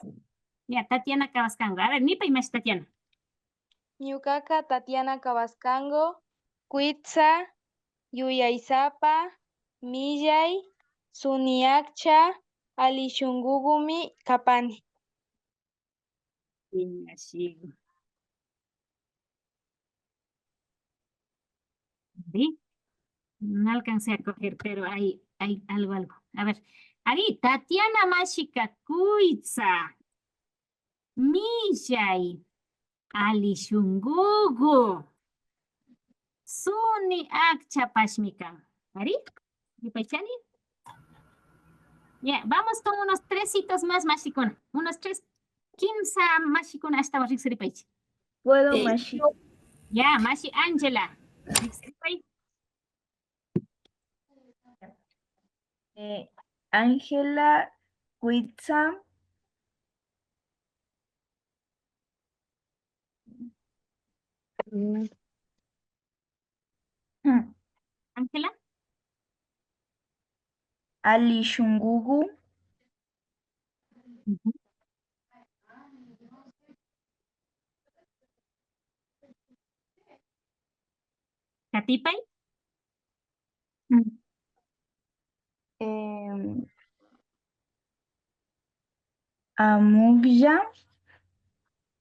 Speaker 1: Ya, Tatiana Cabascango. A ver, Nipa y Mashi Tatiana.
Speaker 13: Ñukaka Tatiana Cabascango, Cuitza, Yuyaysapa, Millay, Suniakcha, Alishungugumi, Kapani.
Speaker 1: Mashigo. ¿Sí? No alcancé a coger, pero hay algo. A ver, Ari, Tatiana Mashika Kuitza, Millay, Ali Shungugu, Suni Akcha Pashmikan. Ari, ¿Yupaychani? Ya, vamos con unos 3 hitos más, Mashikuna. Unos 3, 15 Mashikuna hasta Rixiripaichi.
Speaker 13: ¿Puedo, Mashi?
Speaker 1: Ya, Mashi Angela. Rixiripaichi.
Speaker 13: Ángela, Cuitza,
Speaker 1: Ángela.
Speaker 13: Alishungugu,
Speaker 1: Katipay.
Speaker 13: Amugya,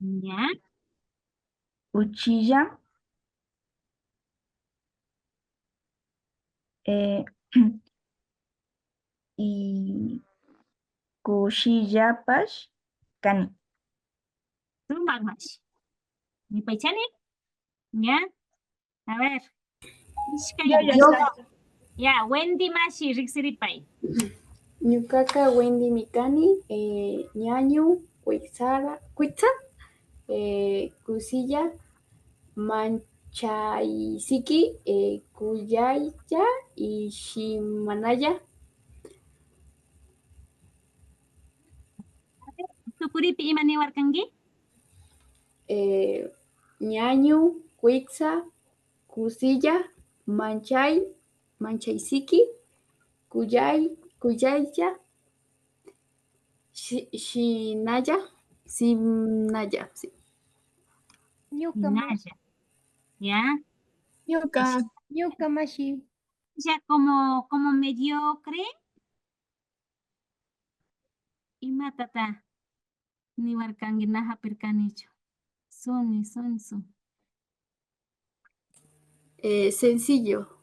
Speaker 1: Ya.
Speaker 13: Uchilla, y Kushillapash, Kani.
Speaker 1: Sumag Mashi. Yupaychani. ¿Ya? A ver. Ya, Wendy Mashi, Rixiripay.
Speaker 21: Ñukaka Wendy Mikani, ñañu, Cuitza, Cusilla, Manchaisiki, Cuyaya y Shimanaya.
Speaker 1: Tukuripi imani warkangi?
Speaker 21: Ñañu, Cuitza, Cusilla, Manchaisiki, Cuyaya, Simnaya, sí.
Speaker 1: Sinaya. ¿Ya?
Speaker 21: Ñuka Mashi.
Speaker 1: Ya como mediocre. Y matata. Ni warkangi naja percanicho. Sonso.
Speaker 21: Sencillo.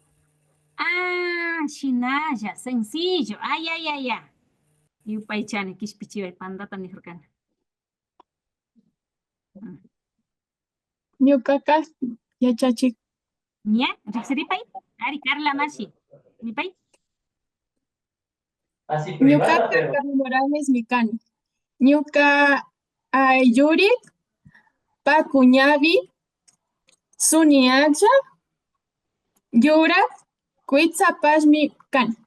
Speaker 1: Ah, Shinaya, sencillo. Ay. Yupaychani, kishpichiway, pandata ni hurkana.
Speaker 21: Ñukaka yachachik.
Speaker 1: ¿Ya? ¿Rixiripay? Ari, Carla Mashi. ¿Nipay?
Speaker 21: Ñukaka Carlos Morales Mikani. Ñuka Ayuri, Pacuñavi, Suniacha, Yura, Cuitza Pashmi Kan.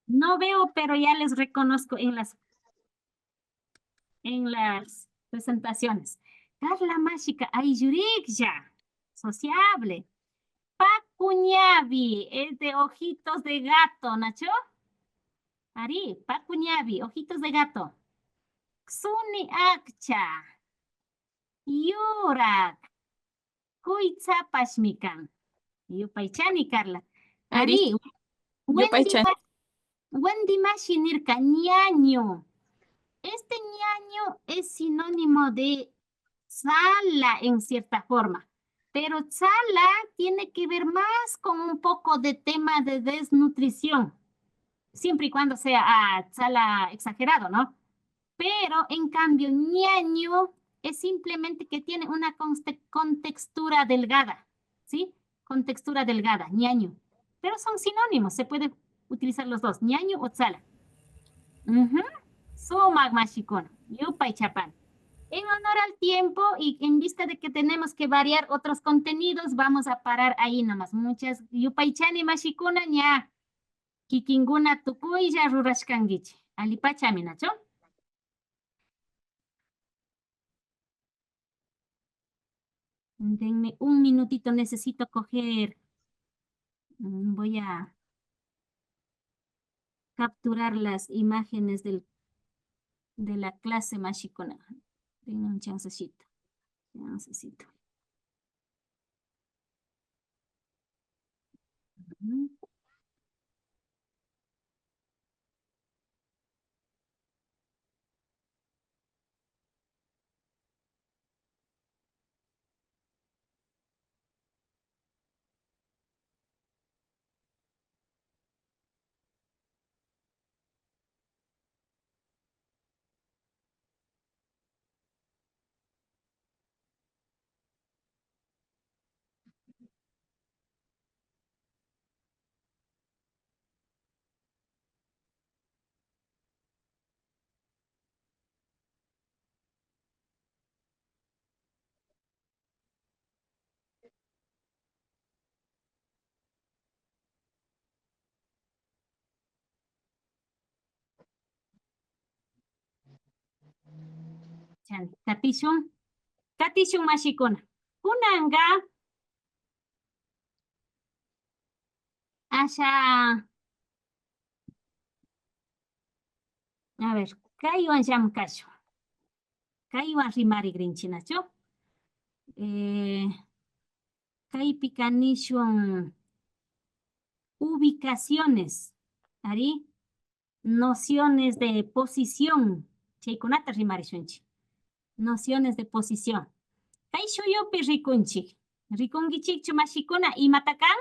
Speaker 1: No veo, pero ya les reconozco en las presentaciones. Carla Mágica, Ayurik ya. Sociable. Pacuñavi, es de ojitos de gato, Nacho. Ari, Pacuñavi, ojitos de gato. Suni Akcha. Yurak. Cuitza Pashmikan. Yupaychani, Carla. Ari, Wendy Mashinirka, ñaño. Este ñaño es sinónimo de sala en cierta forma, pero sala tiene que ver más con un poco de tema de desnutrición, siempre y cuando sea sala exagerado, ¿no? Pero en cambio ñaño es simplemente que tiene una contextura delgada, ¿sí? Contextura delgada, ñaño. Pero son sinónimos, se puede utilizar los dos, ñaño o sala. Sumak mashikuna, yupay chapan. En honor al tiempo y en vista de que tenemos que variar otros contenidos, vamos a parar ahí nomás. Muchas yupaychani mashikuna ña kikinguna tukuya rurashkangichi. Alipachami, Nacho. Denme un minutito, necesito coger. Voy a capturar las imágenes de la clase mashikuna. Tengo un chancecito. Katishun mashikuna. Kunanga asha. A ver, kaiwan llamkashu. Kaiwan rimari grinchinacho. Kaipi kanishun ubicaciones. Ari, nociones de posición. Chaykunata rimari shunchi. Nociones de posición. Kay shuyupi rikunchik. Rikungichikchu mashikuna imatakan.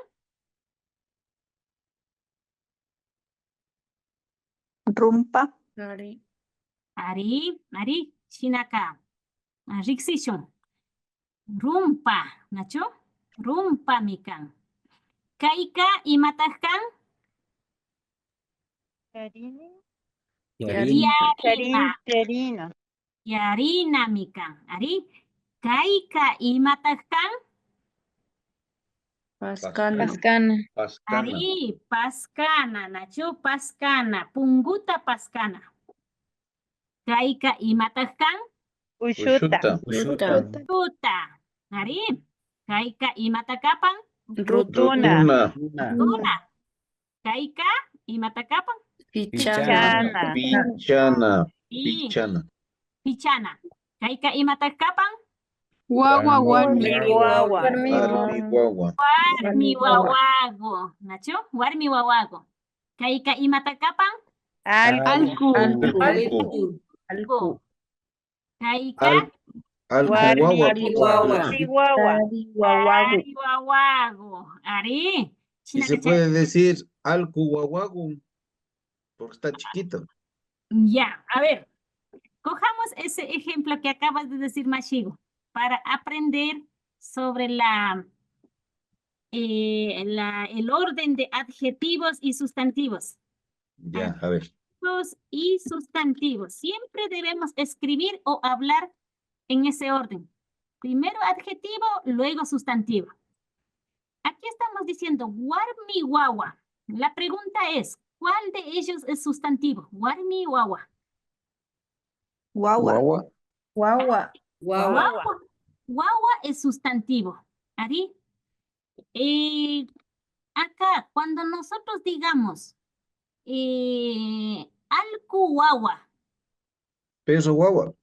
Speaker 7: Rumpa.
Speaker 1: Ari, Shinaka. Rixishun. Rumpa, Nacho. Rumpa mikan. Kaika y matajkan. Yarina. Yarina mikan. Ari. Kaika y matajkan.
Speaker 13: Pascana.
Speaker 1: Ari, Pascana, Nacho, Pascana, Punguta Pascana. Kaika y matajkan.
Speaker 2: Ushuta.
Speaker 1: Ari, Kaika y matakapan.
Speaker 2: Rutuna.
Speaker 1: Kaika y matakapan.
Speaker 2: Pichana.
Speaker 1: Pichana. Kaika y matakapan.
Speaker 21: Guagua,
Speaker 2: Warmi
Speaker 1: Wawago. Nacho, Warmi wawago. Kaika y matakapan.
Speaker 21: Alku.
Speaker 1: Kaika. Wawago. Ari.
Speaker 2: Y se puede decir alku guaguagu, porque está chiquito.
Speaker 1: Ya, a ver. Cojamos ese ejemplo que acabas de decir, Mashigo, para aprender sobre el orden de adjetivos y sustantivos.
Speaker 2: Ya, a ver.
Speaker 1: Adjetivos y sustantivos. Siempre debemos escribir o hablar en ese orden. Primero adjetivo, luego sustantivo. Aquí estamos diciendo warmi wawa. La pregunta es, ¿cuál de ellos es sustantivo? Warmi wawa.
Speaker 7: Guagua.
Speaker 1: Guagua es sustantivo. Ari. Acá, cuando nosotros digamos alku guagua,
Speaker 2: Peso guagua.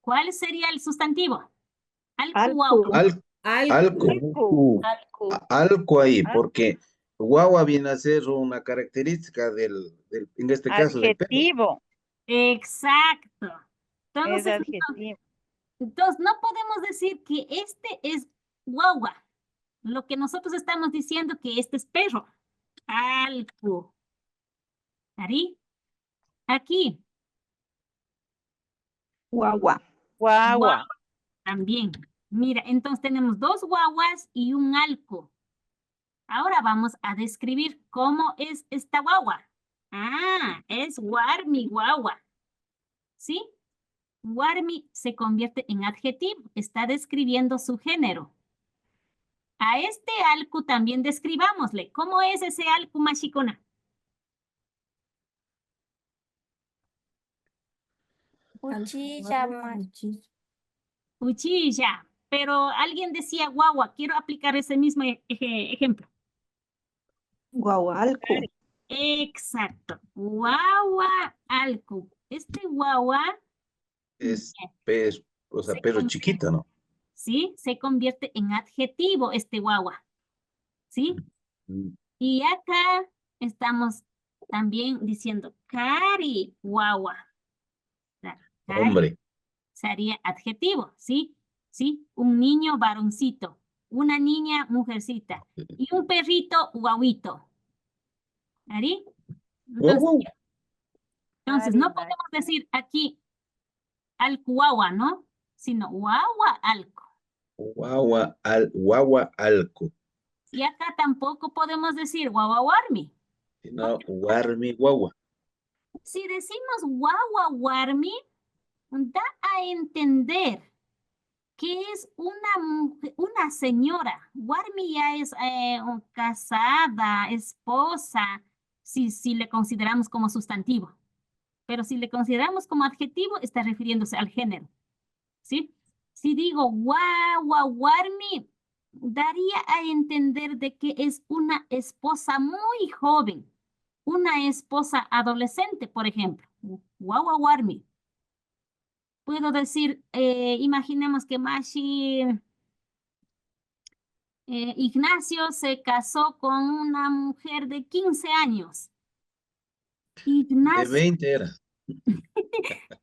Speaker 1: ¿cuál sería el sustantivo? Alku guagua.
Speaker 2: Algo ahí, porque guagua viene a ser una característica del en este caso, del perro.
Speaker 20: Adjetivo.
Speaker 1: Exacto.
Speaker 20: Es
Speaker 1: Entonces,
Speaker 20: adjetivo.
Speaker 1: entonces, no podemos decir que este es guagua. Lo que nosotros estamos diciendo que este es perro. Algo. Ari. Aquí.
Speaker 7: Guagua.
Speaker 1: También. Mira, entonces tenemos dos guaguas y un alco. Ahora vamos a describir cómo es esta guagua. Ah, es warmi guagua. ¿Sí? Warmi se convierte en adjetivo. Está describiendo su género. A este alco también describámosle. ¿Cómo es ese alco, Mashikona? Uchilla. Pero alguien decía guagua. Quiero aplicar ese mismo ejemplo.
Speaker 7: Guagualco.
Speaker 1: Exacto. Guagua alco. Este guagua
Speaker 2: Es pez, o sea, perro chiquito, ¿no?
Speaker 1: ¿sí? Se convierte en adjetivo este guagua. ¿Sí? Y acá estamos también diciendo cari guagua. Cari
Speaker 2: Hombre.
Speaker 1: sería adjetivo, ¿sí? ¿Sí? Un niño varoncito, una niña mujercita y un perrito guauito. ¿Ari? Entonces no podemos decir aquí alco guagua, ¿no? Sino guagua alco.
Speaker 2: Guagua alco.
Speaker 1: Y acá tampoco podemos decir guagua warmi.
Speaker 2: No, warmi guagua.
Speaker 1: Si decimos guagua warmi, da a entender que es una señora. Warmi ya es casada, esposa, si le consideramos como sustantivo. Pero si le consideramos como adjetivo, está refiriéndose al género. ¿Sí? Si digo guagua warmi, daría a entender de que es una esposa muy joven, una esposa adolescente, por ejemplo. Guagua warmi. Puedo decir, imaginemos que Ignacio se casó con una mujer de 15 años.
Speaker 2: De 20 era.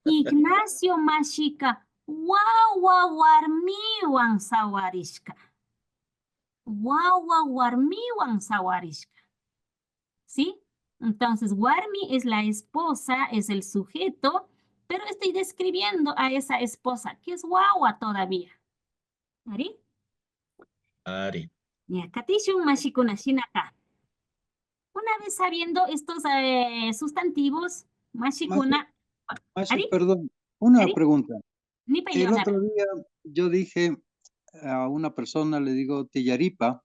Speaker 1: Ignacio Mashika, guagua warmiwan sawarishka. Guagua warmiwan sawarishka. ¿Sí? Entonces, Warmi es la esposa, es el sujeto, pero estoy describiendo a esa esposa, que es guagua todavía. ¿Ari?
Speaker 2: Ari.
Speaker 1: Ya, katishun mashikuna shinaka. Una vez sabiendo estos sustantivos, mashikuna,
Speaker 3: Mashi,
Speaker 1: ¿Ari?
Speaker 3: perdón, una
Speaker 1: ¿Ari?
Speaker 3: pregunta.
Speaker 1: Nipa
Speaker 3: El
Speaker 1: Leonardo.
Speaker 3: otro día yo dije a una persona, le digo Tillaripa,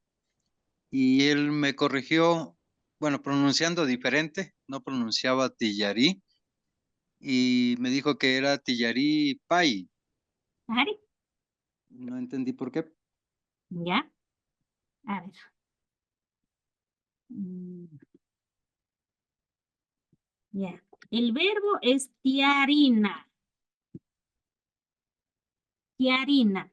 Speaker 3: y él me corrigió, bueno, pronunciando diferente, no pronunciaba Tillarí, y me dijo que era Tillarí Pai.
Speaker 1: ¿Ari?
Speaker 3: No entendí por qué.
Speaker 1: Ya. A ver. Ya. El verbo es tiarina. Tiarina.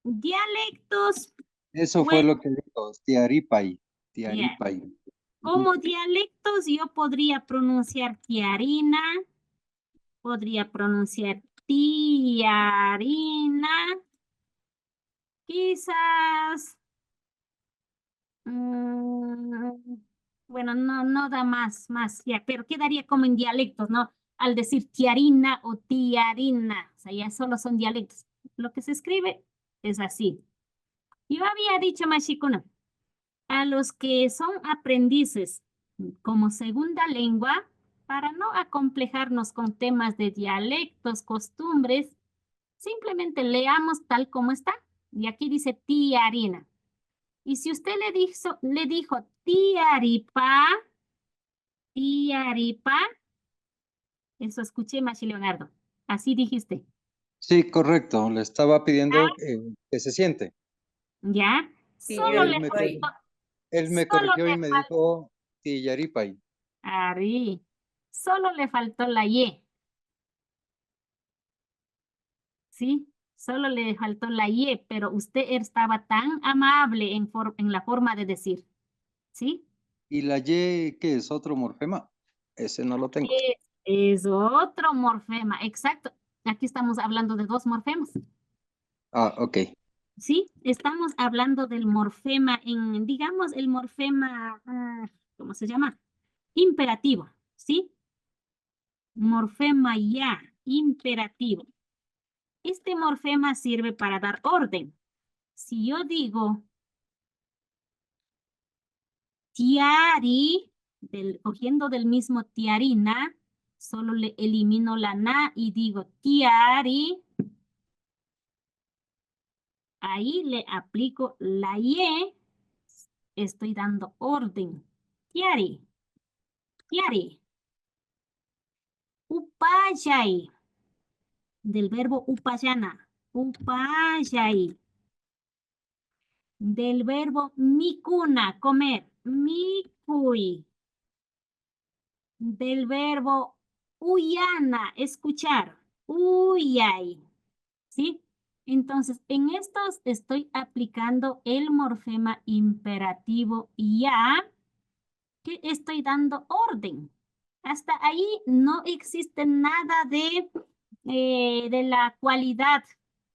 Speaker 1: Dialectos.
Speaker 3: Eso fue
Speaker 1: Bueno,
Speaker 3: lo que dijo, Tiaripai,
Speaker 1: ya.
Speaker 3: Tiaripai.
Speaker 1: Como dialectos yo podría pronunciar tiarina, podría pronunciar tiarina, quizás, bueno, no da más, ya, pero quedaría como en dialectos, ¿no? Al decir tiarina o tiarina, o sea, ya solo son dialectos. Lo que se escribe es así. Yo había dicho, Mashikuna, a los que son aprendices como segunda lengua, para no acomplejarnos con temas de dialectos, costumbres, simplemente leamos tal como está. Y aquí dice tiarina. Y si usted le dijo tiaripa, eso escuché, Machi Leonardo. Así dijiste.
Speaker 3: Sí, correcto, le estaba pidiendo que se siente.
Speaker 1: ¿Ya?
Speaker 17: Sí,
Speaker 1: Solo le
Speaker 17: Tiaripai.
Speaker 1: faltó,
Speaker 3: Él me
Speaker 1: solo
Speaker 3: corrigió y
Speaker 1: le
Speaker 3: me
Speaker 1: faltó,
Speaker 3: dijo Tillaripai.
Speaker 1: Ari, solo le faltó la Y. ¿Sí? Solo le faltó la Y, pero usted estaba tan amable en la forma de decir. ¿Sí?
Speaker 3: ¿Y la Y qué es? ¿Otro morfema? Ese no lo tengo.
Speaker 1: Es otro morfema, exacto. Aquí estamos hablando de dos morfemas.
Speaker 3: Ah, ok.
Speaker 1: Sí, estamos hablando del morfema digamos, el morfema, ¿cómo se llama? Imperativo, ¿sí? Morfema ya, imperativo. Este morfema sirve para dar orden. Si yo digo tiari, cogiendo del mismo tiarina, solo le elimino la na y digo tiari. Ahí le aplico la Y, estoy dando orden. Tiari, tiari. Upayay, del verbo upayana. Upayay. Del verbo mikuna, comer. Mikui. Del verbo uyana, escuchar. Uyay. ¿Sí? Entonces, en estos estoy aplicando el morfema imperativo ya, que estoy dando orden. Hasta ahí no existe nada de la cualidad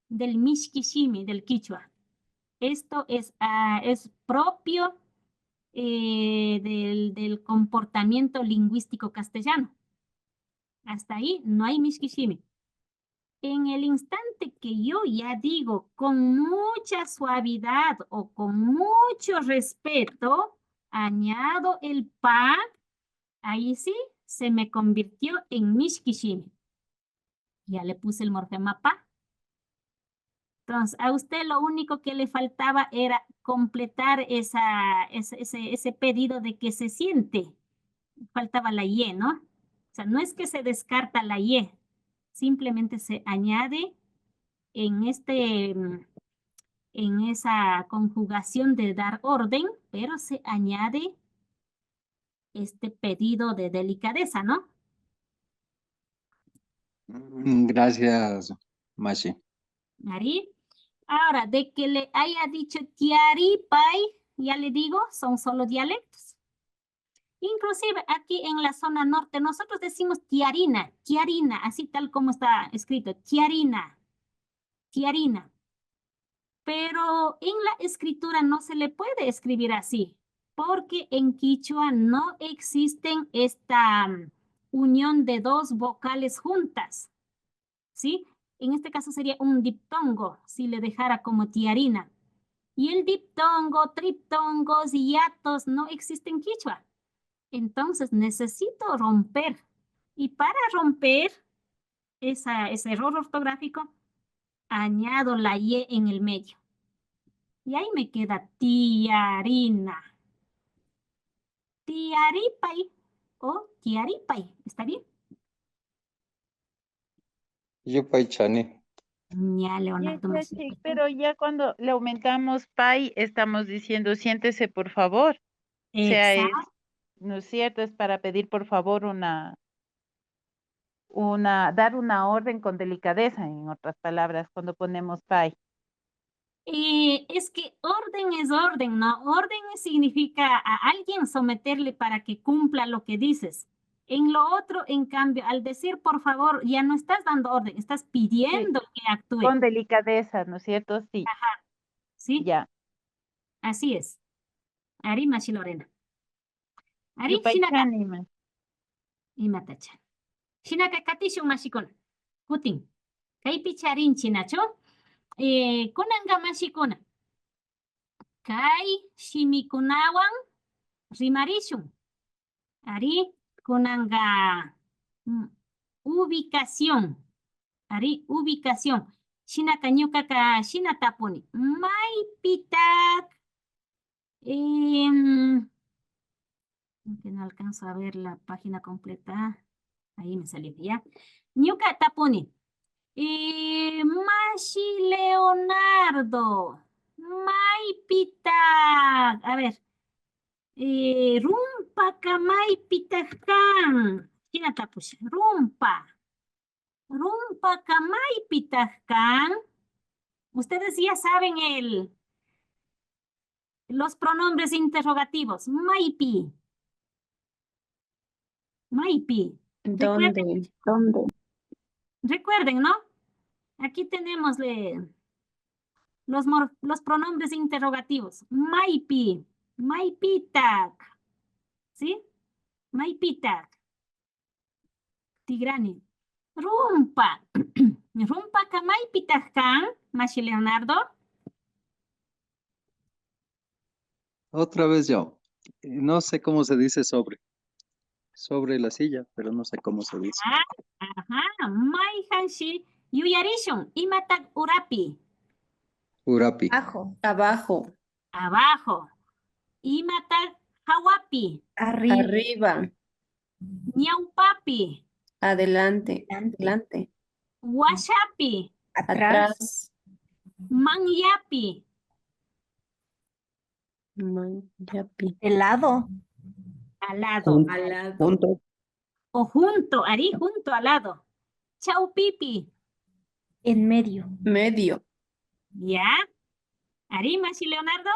Speaker 1: del mishkishimi, del quichua. Esto es propio del comportamiento lingüístico castellano. Hasta ahí no hay mishkishimi. En el instante que yo ya digo con mucha suavidad o con mucho respeto, añado el pa, ahí sí se me convirtió en mishkishimi. Ya le puse el morfema pa. Entonces, a usted lo único que le faltaba era completar ese pedido de que se siente. Faltaba la Y, ¿no? O sea, no es que se descarta la Y, simplemente se añade en esa conjugación de dar orden, pero se añade este pedido de delicadeza, ¿no?
Speaker 3: Gracias, Mashi.
Speaker 1: Ari. Ahora, de que le haya dicho tiaripay, ya le digo, son solo dialectos. Inclusive aquí en la zona norte nosotros decimos tiarina, así tal como está escrito, tiarina. Pero en la escritura no se le puede escribir así. porque en quichua no existen esta unión de dos vocales juntas, ¿sí? En este caso sería un diptongo, si le dejara como tiarina. Y el diptongo, triptongos y hiatos no existen en quichua. Entonces necesito romper. Y para romper ese error ortográfico, añado la Y en el medio. Y ahí me queda tiarina. Tiaripay o tiaripay. ¿Está bien?
Speaker 3: Yupaychani.
Speaker 1: Ya, Leonardo.
Speaker 20: Sí, pero ya cuando le aumentamos pay, estamos diciendo siéntese por favor. O sea,
Speaker 1: Exacto.
Speaker 20: ¿no es cierto? Es para pedir por favor dar una orden con delicadeza, en otras palabras, cuando ponemos pay.
Speaker 1: Es que orden es orden, ¿no? Orden significa a alguien someterle para que cumpla lo que dices. En lo otro, en cambio, al decir por favor, ya no estás dando orden, estás pidiendo que actúe.
Speaker 20: Con delicadeza, ¿no es cierto? Sí.
Speaker 1: Ajá. ¿Sí?
Speaker 20: Ya.
Speaker 1: Así es. Ari Mashi Lorena. Ari
Speaker 20: Yupaychani,
Speaker 1: Shinaka. Imatachan. Shinaka katishun mashikuna. Kutin. Kaypi charinchi nacho. Kunanga mashikuna. Kay shimikunawan rimarishun. Ari kunanga ubicación. Ari ubicación. Shinaka ñukaka shinatapuni. Maypitak. Que no alcanzo a ver la página completa. Ahí me salió ya. Ñuka tapuni. Mashi Leonardo. Maypitak. A ver. Rumpa kamay pitajkan. China tapush. Rumpa. Rumpa kamay pitajkan. Ustedes ya saben los pronombres interrogativos. Maypi. Maypi.
Speaker 7: ¿Dónde? ¿Dónde?
Speaker 1: Recuerden, ¿no? Aquí tenemos los pronombres interrogativos. Maypi. Maypitak. ¿Sí? Maypitak. Tigrani. Rumpa. Rumpa kamay pitajkan, Mashi Leonardo.
Speaker 3: Otra vez yo. No sé cómo se dice sobre. Sobre la silla, pero no sé cómo se dice.
Speaker 1: Ajá. May hanshi yuyarishun. Imatak urapi.
Speaker 3: Urapi.
Speaker 7: Abajo.
Speaker 1: Abajo. Imatak hawapi.
Speaker 7: Arriba.
Speaker 1: Ñaupapi.
Speaker 7: Adelante. Adelante.
Speaker 1: Washapi.
Speaker 7: Atrás.
Speaker 1: Manyapi.
Speaker 7: Manyapi.
Speaker 1: Al lado. Al lado.
Speaker 7: Al lado.
Speaker 17: Junto.
Speaker 1: O junto, Ari, junto, al lado. Chaupipi.
Speaker 7: En medio. Medio.
Speaker 1: ¿Ya? Ari, Mashi Leonardo.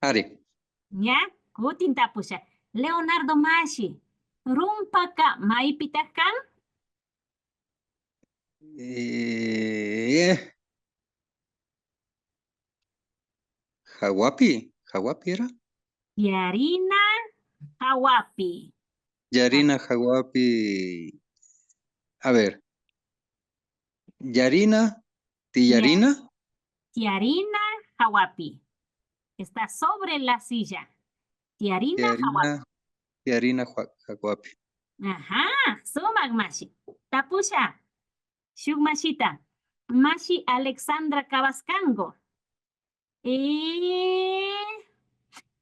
Speaker 3: Ari.
Speaker 1: ¿Ya? Kutin tapusha. Leonardo Mashi. Rumpaka maipitakan.
Speaker 3: Hawapi. Hawapi era.
Speaker 1: Yarina Hawapi.
Speaker 3: Yarina Hawapi. A ver. Yarina. Tiyarina.
Speaker 1: Tiarina Hawapi. Está sobre la silla. Tiarina Hawapi.
Speaker 3: Tiarina Hawapi.
Speaker 1: Ajá. Sumak Mashi. Tapusha. Shuk Mashita. Mashi Alexandra Cabascango.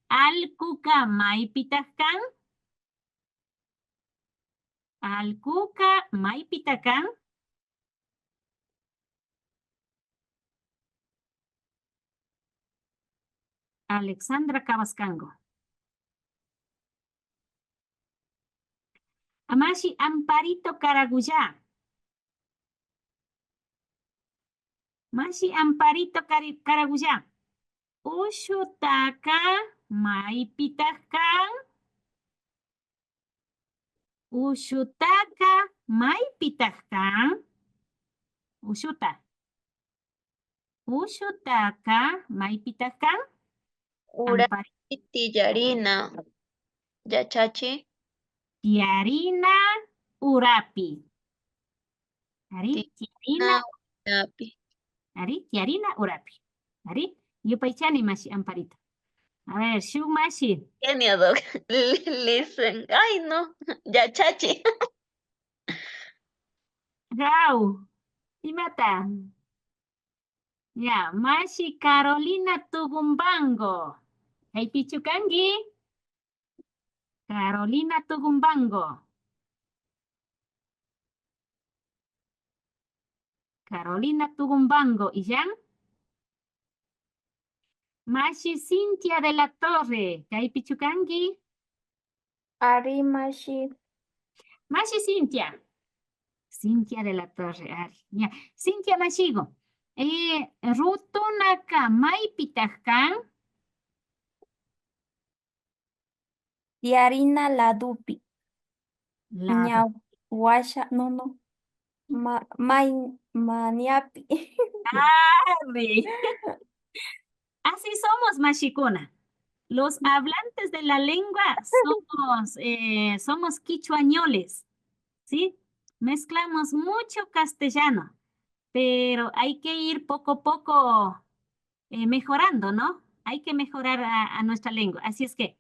Speaker 1: Alkuka maipitakan. Alkuka maipitakan. Alexandra Cabascango. Amashi Amparito Caraguya. Mashi Amparito Caraguya. Ushutaka maipitakan. Ushutaka maipitakan. Ushuta. Ushutaka, maipitakan,
Speaker 6: Urapi tillarina. Yachachi.
Speaker 1: tiarina, urapi. Ari, tiarina,
Speaker 6: Urapi.
Speaker 1: ari, tiarina, urapi. Ari, yupaychani mashi Amparito. A ver, shuk mashi.
Speaker 6: Genia, Doc. Listen. Ay, no. Yachachi.
Speaker 1: Rau, imata. Ya, mashi Carolina Tugumbango. Hey, pichukangi. Carolina Tugumbango. Carolina Tugumbango. ¿Y ya? Mashi Cintia de la Torre. Hey, pichukangi.
Speaker 13: Ari Mashi.
Speaker 1: Mashi Cintia. Cintia de la Torre. Ari. Ya. Cintia Mashigo. Rutunaka Maipitahkan.
Speaker 13: Tiarina Ladupi. Ñawasha, no. Maniapi.
Speaker 1: Ari. Así somos, Mashikuna. Los hablantes de la lengua somos quichuañoles, ¿sí? Mezclamos mucho castellano, pero hay que ir poco a poco mejorando, ¿no? Hay que mejorar a nuestra lengua. Así es que,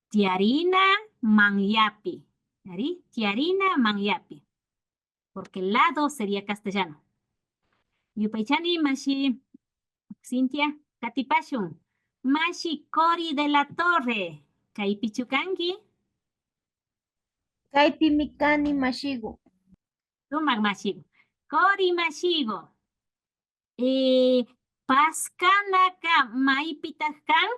Speaker 1: tiarina manyapi. ¿Sí? Tiarina manyapi. Porque el lado sería castellano. Yupaychani, Mashi, Cintia, Katipashun. Mashi Cori de la Torre. Kaipichukangi.
Speaker 13: Kaipi Mikani Mashigo.
Speaker 1: Tumak Mashigo. Cori Mashigo. Paskanaka Maipitahkan.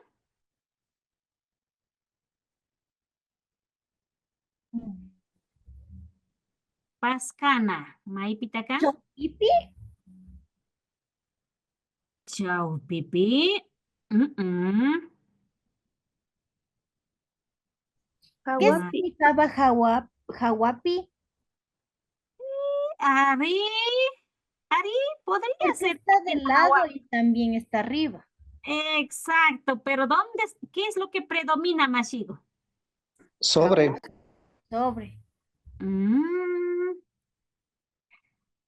Speaker 1: Paskana Maipitahkan.
Speaker 13: Pipi.
Speaker 1: Chau pipi.
Speaker 13: ¿Qué estaba Hawapi?
Speaker 1: Ari, podría ser.
Speaker 13: Está del lado y también está arriba.
Speaker 1: Exacto, pero ¿qué es lo que predomina, Mashigo?
Speaker 16: Sobre.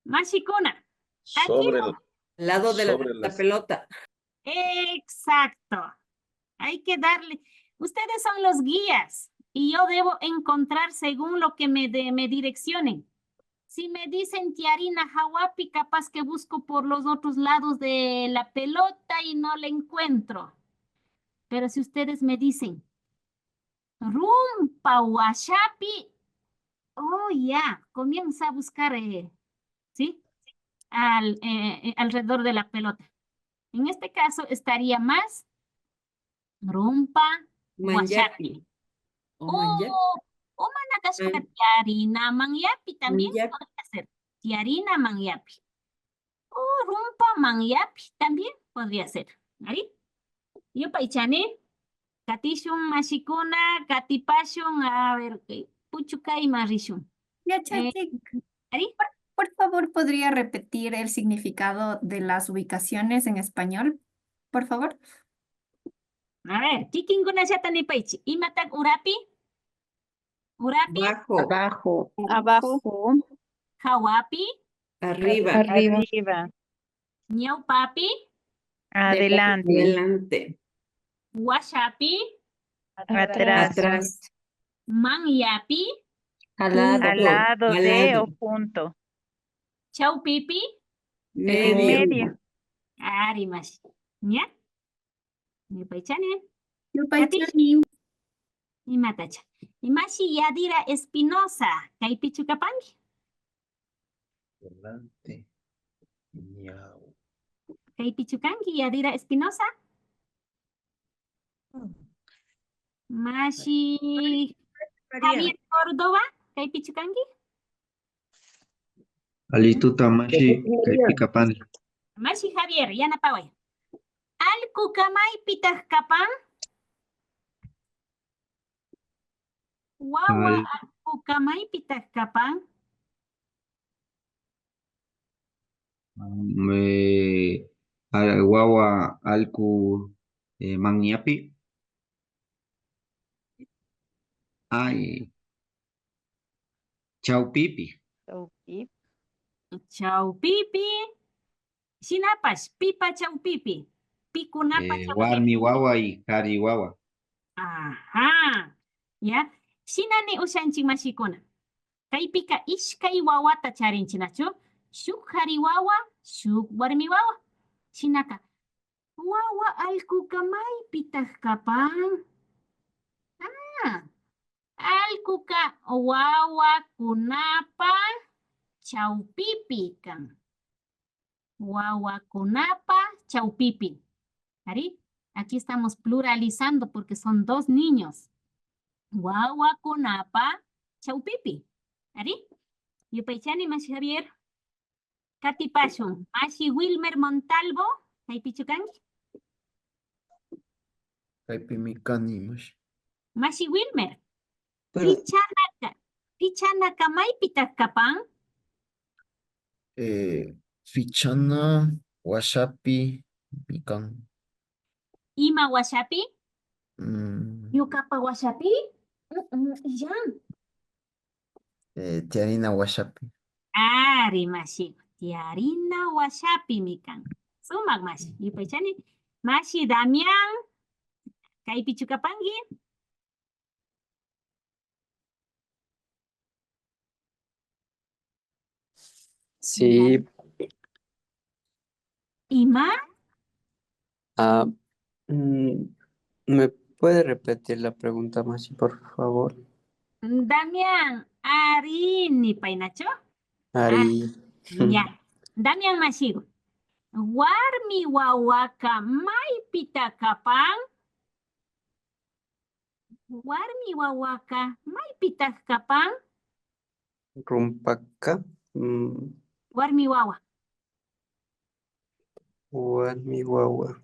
Speaker 1: Mashikuna.
Speaker 2: Sobre el
Speaker 19: Lado de
Speaker 2: sobre
Speaker 19: la
Speaker 2: las-
Speaker 19: pelota.
Speaker 1: Exacto. Hay que darle. Ustedes son los guías y yo debo encontrar según lo que me direccionen. Si me dicen tiarina hawapi, capaz que busco por los otros lados de la pelota y no la encuentro. Pero si ustedes me dicen rumpa washapi, oh ya, comienza a buscar, ¿sí? Alrededor de la pelota. En este caso estaría más rumpa washapi. O manakashka tiarina manyapi también podría ser. Tiarina manyapi. O rumpa manyapi también podría ser. ¿Ahí? Yo paichane. Katishun mashikuna, katipashun, a ver, puchuca y marishun.
Speaker 8: Ya, Chachi, por favor, ¿podría repetir el significado de las ubicaciones en español? Por favor.
Speaker 1: A ver, kikinguna yatani paichi. Imatak urapi. Urapi.
Speaker 19: Abajo.
Speaker 4: Abajo.
Speaker 1: Hawapi.
Speaker 19: Arriba.
Speaker 1: Ñaupapi.
Speaker 19: Adelante.
Speaker 1: Washapi.
Speaker 19: Atrás.
Speaker 1: Manyapi.
Speaker 19: Al lado de o junto.
Speaker 1: Chaupipi.
Speaker 19: En medio.
Speaker 1: Arimash. ¿Ya? Yupaychane.
Speaker 8: Yupaychani.
Speaker 1: Y matacha. Y Mashi Yadira Espinosa. Kaipichukapangi.
Speaker 2: Delante. Ñau.
Speaker 1: Kaipichukangi Yadira Espinosa. Mashi Javier Córdoba. Kaipichukangi.
Speaker 15: Alituta mashi kaipikapani.
Speaker 1: Mashi Javier, Yana Paway. Alcucamay Pitahcapan. Wawa Alcucamay Pitahcapan.
Speaker 15: Wawa alku Magniapi. Ay, Chau Pipi.
Speaker 1: Chaupipi. Sinapas, pipa chaupipi. Pikunapa chaupipi.
Speaker 15: Warmi Wawa y Kari Wawa.
Speaker 1: Ajá. ¿Ya? Sinani usanchik mashikuna. Kaypika ishkay wawata charinchinachu. Shuk hari wawa, shuk warmi wawa. Shinaka. Wawa alkuka maypitaq kapan? Alkuka wawakunapa chawpipi kan. Wawakunapa chawpipi. ¿Ari? Aquí estamos pluralizando porque son dos niños. Wawakunapa chawpipi. ¿Ari? Yupaychani Mashi Javier. Katy Passion. Mashi Wilmer Montalvo. ¿Kaypichukanki?
Speaker 15: Kaipimikani Mashi.
Speaker 1: Mashi Wilmer.
Speaker 15: Pero,
Speaker 1: Pichanaka maypitaq kapan?
Speaker 15: Fichana Washapi Mikan.
Speaker 1: Ima washapi? Yukapa washapi? Yan.
Speaker 15: Tiarina Washapi.
Speaker 1: Ari Mashi. Tiarina washapi mikan. Sumak Mashi. Yupaychani. Mashi Damián. Kaypichukapangi.
Speaker 5: Sí.
Speaker 1: ¿Ima?
Speaker 5: ¿Me puede repetir la pregunta, Mashi, por favor?
Speaker 1: Damián, Arini Painacho.
Speaker 5: Ari.
Speaker 1: Ya. Damián Mashigo. Warmi wawaka maypita kapan? Warmi wawaka maypita kapan?
Speaker 5: Rumpaka.
Speaker 1: Warmi wawa.
Speaker 5: Warmi wawa.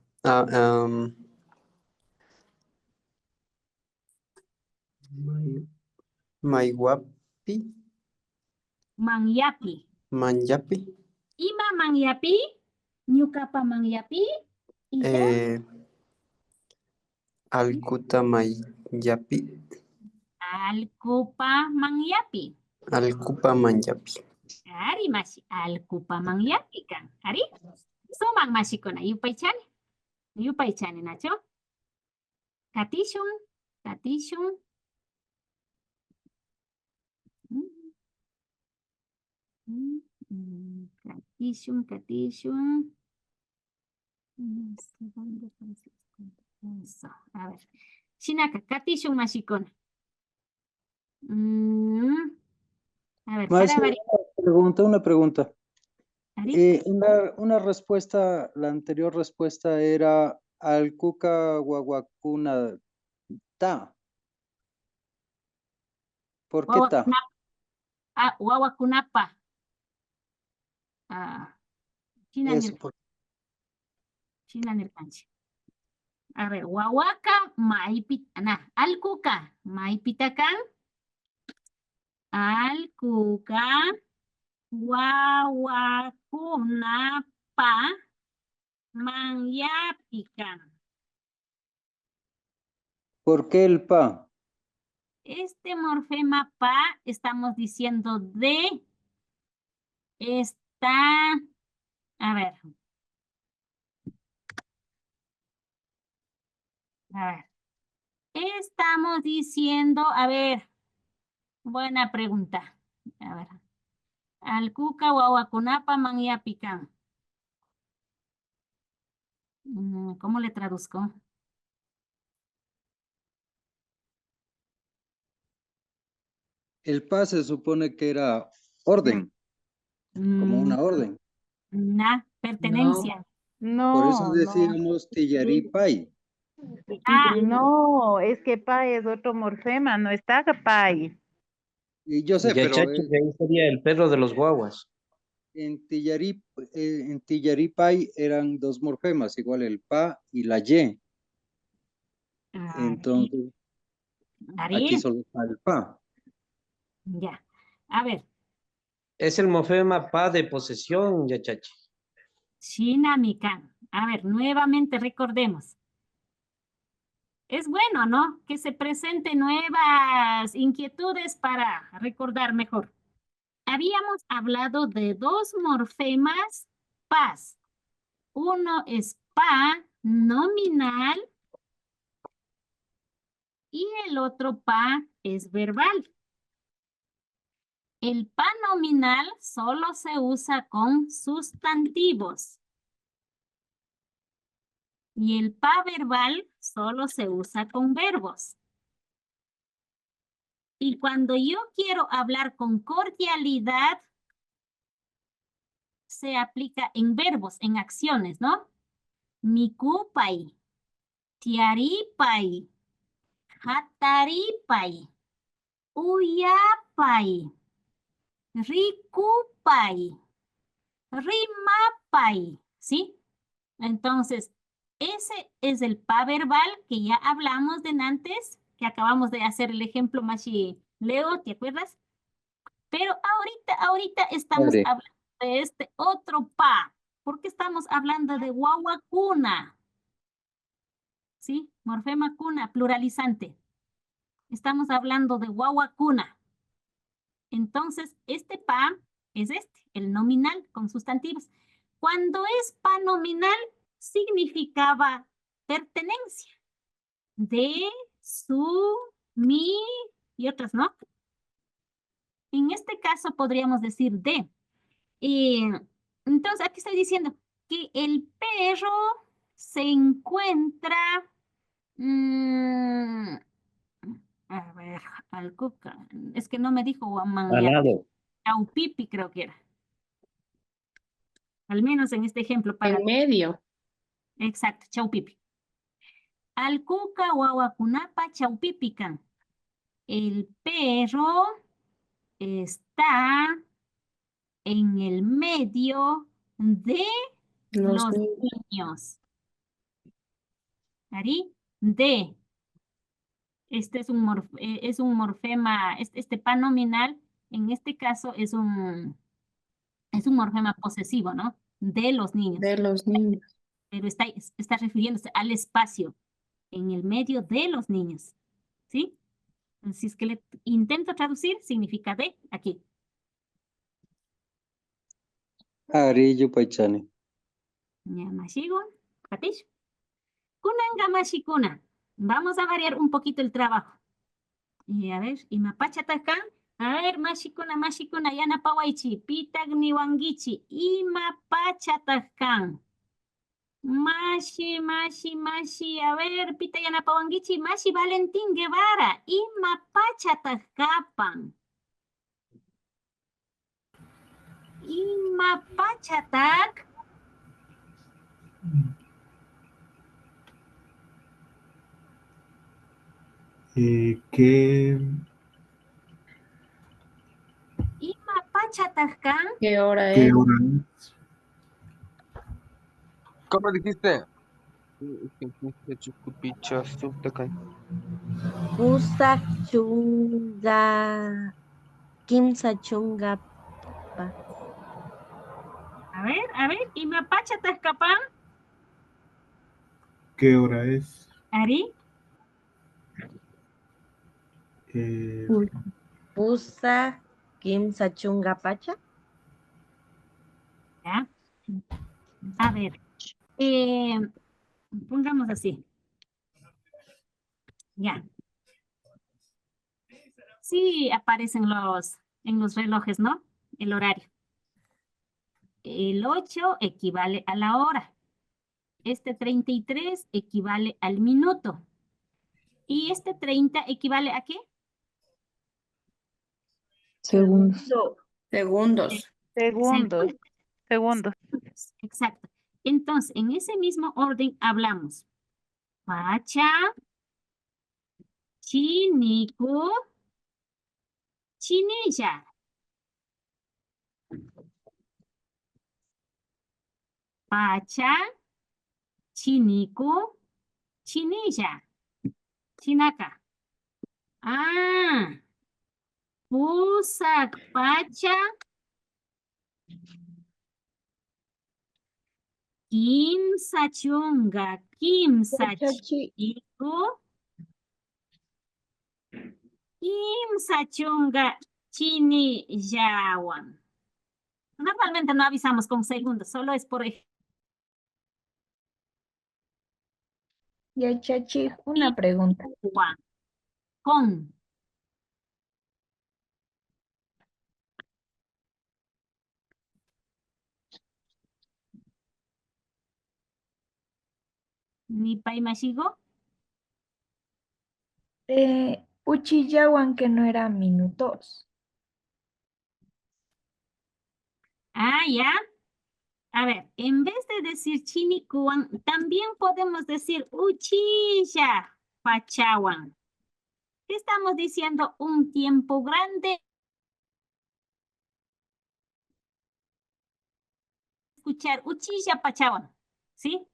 Speaker 5: Maywapi.
Speaker 1: Mangyapi.
Speaker 5: Manyapi.
Speaker 1: Ima mangyapi? Nyukapa mangyapi?
Speaker 5: Alkuta Manyapi.
Speaker 1: Alkupa mangyapi.
Speaker 5: Alkupa Manyapi.
Speaker 1: Ari Mashi. Alkupa mangyapi kan. Ari? Sumang Mashi kuna. Yupaychani. Yupaychani Nacho. Katishun. Katishun. Katishun. Katishun. Eso. A ver. Shinaka. Katishun Mashikuna. A ver,
Speaker 22: Mashi,
Speaker 1: para
Speaker 22: una pregunta.
Speaker 1: ¿Ari?
Speaker 22: Una respuesta, la anterior respuesta era Alkuka Wawakuna Ta. ¿Por qué ta?
Speaker 1: Wawakunapa. China Nirkanchi. A ver, wawaka maipita, alkuka maipitakan. Alkuka wawakunapa manyapikan.
Speaker 22: ¿Por qué el pa?
Speaker 1: Este morfema pa estamos diciendo de está, a ver. Estamos diciendo, a ver, buena pregunta. A ver. Alkuka wawakunapa mangyapikan. ¿Cómo le traduzco?
Speaker 22: El pa se supone que era orden, como una orden.
Speaker 1: Pertenencia.
Speaker 20: No.
Speaker 22: Por eso decíamos Tillaripai.
Speaker 20: No, es que pai es otro morfema, no está pai.
Speaker 22: Y yo sé,
Speaker 23: Ya,
Speaker 22: pero
Speaker 23: Chachi, que ahí sería el perro de los guaguas.
Speaker 22: en Tillaripai eran dos morfemas, igual el pa y la y. Entonces, aquí solo está el pa.
Speaker 1: Ya. A ver.
Speaker 23: Es el morfema pa de posesión, ya, Chachi.
Speaker 1: Chinamikan. A ver, nuevamente recordemos. Es bueno, ¿no? Que se presenten nuevas inquietudes para recordar mejor. Habíamos hablado de dos morfemas pas. Uno es pa nominal y el otro pa es verbal. El pa nominal solo se usa con sustantivos. Y el pa verbal solo se usa con verbos. Y cuando yo quiero hablar con cordialidad, se aplica en verbos, en acciones, ¿no? Mikupai, tiaripai, hataripai, uyapai, rikupai, rimapai, ¿sí? Entonces, ese es el pa verbal que ya hablamos de antes, que acabamos de hacer el ejemplo, Mashi Leo, ¿te acuerdas? Pero ahorita estamos
Speaker 22: Padre.
Speaker 1: hablando de este otro pa, porque estamos hablando de guagua cuna. ¿Sí? Morfema cuna, pluralizante. Estamos hablando de guagua cuna. Entonces, este pa es este, el nominal con sustantivos. Cuando es pa nominal, significaba pertenencia. De, su, mi y otras, ¿no? En este caso podríamos decir de. Entonces, aquí estoy diciendo que el perro se encuentra, a ver, al cuca, es que no me dijo
Speaker 23: Al lado.
Speaker 1: Chaupipi creo que era. Al menos en este ejemplo. Para
Speaker 7: En medio.
Speaker 1: Exacto, chaupipi. Al cuca guaguacunapa chaupipican. El perro está en el medio de
Speaker 7: Los
Speaker 1: los niños. ¿Ari? De. Este es un morfema, este pa nominal, en este caso es un morfema posesivo, ¿no? De los niños.
Speaker 7: De los niños.
Speaker 1: Pero está refiriéndose al espacio en el medio de los niños. ¿Sí? Si es que le intento traducir, significa de aquí.
Speaker 22: Ari yupaychani.
Speaker 1: Yamashigun, ¿patish? Kunanga mashikuna. Vamos a variar un poquito el trabajo. Y a ver, y mapachatakan. A ver, mashikuna, yana pawaichi, pitagni wangichi, y mapachatakan. Mashi, a ver, pita yana pawangichi, Mashi Valentín Guevara, y mapachataskapan. Y mapachatak.
Speaker 15: ¿Qué?
Speaker 1: Y mapachataskan.
Speaker 7: ¿Qué hora
Speaker 15: ¿Qué
Speaker 7: es?
Speaker 15: hora es?
Speaker 17: ¿Cómo dijiste?
Speaker 10: Pusa chunga. Kimsa chunga.
Speaker 1: A ver, y mapachatascapan.
Speaker 15: ¿Qué hora es?
Speaker 1: Ari.
Speaker 10: Pusa kimsa chunga pacha.
Speaker 1: ¿Ya? A ver, pongamos así. Ya. Sí, aparecen en los relojes, ¿no? El horario. El 8 equivale a la hora. Este 33 equivale al minuto. ¿Y este 30 equivale a qué?
Speaker 7: Segundos. Segundos.
Speaker 20: Segundos.
Speaker 1: Exacto. Entonces, en ese mismo orden hablamos. Pacha, chiniku, chinilla. Pacha, chiniku, chinilla. Chinaka. Pusak pacha. Kimsa chunga, kimsa
Speaker 13: Yachachi.
Speaker 1: chico. Kimsa chunga chini yawan. Normalmente no avisamos con segundos, solo es por ejemplo.
Speaker 13: Yachachi, una pregunta.
Speaker 1: Con. Ni paimasigo.
Speaker 13: Uchiyawan que no era minutos.
Speaker 1: Ah, ya. A ver, en vez de decir chinikuan, también podemos decir uchilla pachawan. ¿Qué estamos diciendo? Un tiempo grande. Escuchar uchilla pachawan, ¿sí?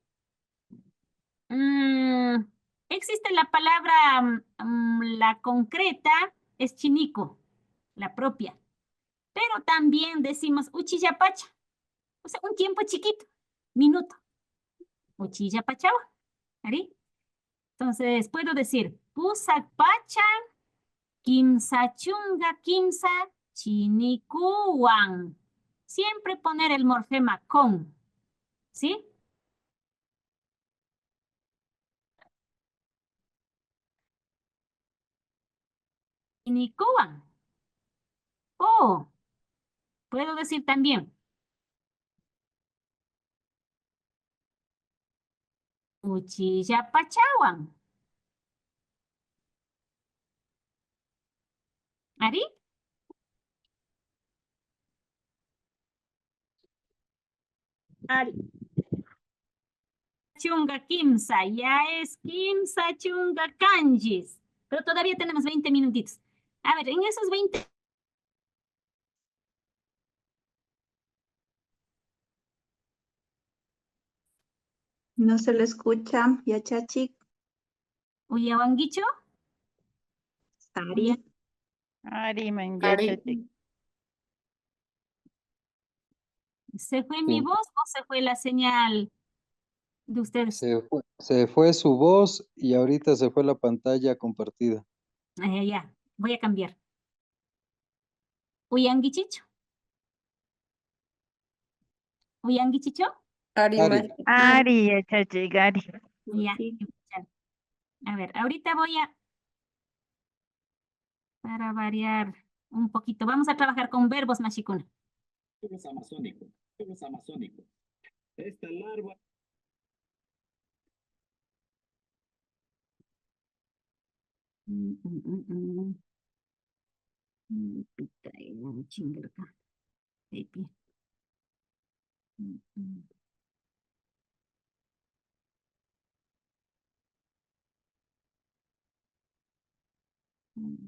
Speaker 1: Existe la palabra, la concreta es chinico, la propia. Pero también decimos uchilla pacha. O sea, un tiempo chiquito, minuto. Uchilla pachawan. ¿Ari? Entonces, puedo decir, pusak pacha, kimsa chunga, kimsa chinikuwan. Siempre poner el morfema con, ¿sí? Chinikuwan. O, puedo decir también, uchilla pachawan. ¿Ari? Ari. Chunga kimsa, ya es kimsa chunga kanjis. Pero todavía tenemos 20 minutitos. A ver, en esos 20...
Speaker 7: No se le escucha, Yachachi.
Speaker 1: ¿Uyawanguicho?
Speaker 7: Ari.
Speaker 20: Ari, man,
Speaker 7: Ari.
Speaker 20: Yachachi.
Speaker 1: ¿Se fue mi voz o se fue la señal de ustedes?
Speaker 22: Se fue su voz y ahorita se fue la pantalla compartida.
Speaker 1: Ya, voy a cambiar. ¿Uyanguichicho? ¿Uyanguichicho?
Speaker 7: Ari.
Speaker 22: Ari.
Speaker 20: Ari, Yachachi, Ari.
Speaker 1: Ya. A ver, ahorita voy a... Para variar un poquito. Vamos a trabajar con verbos, Mashikuna.
Speaker 9: Verbos amazónicos. Verbos amazónicos. Esta larva.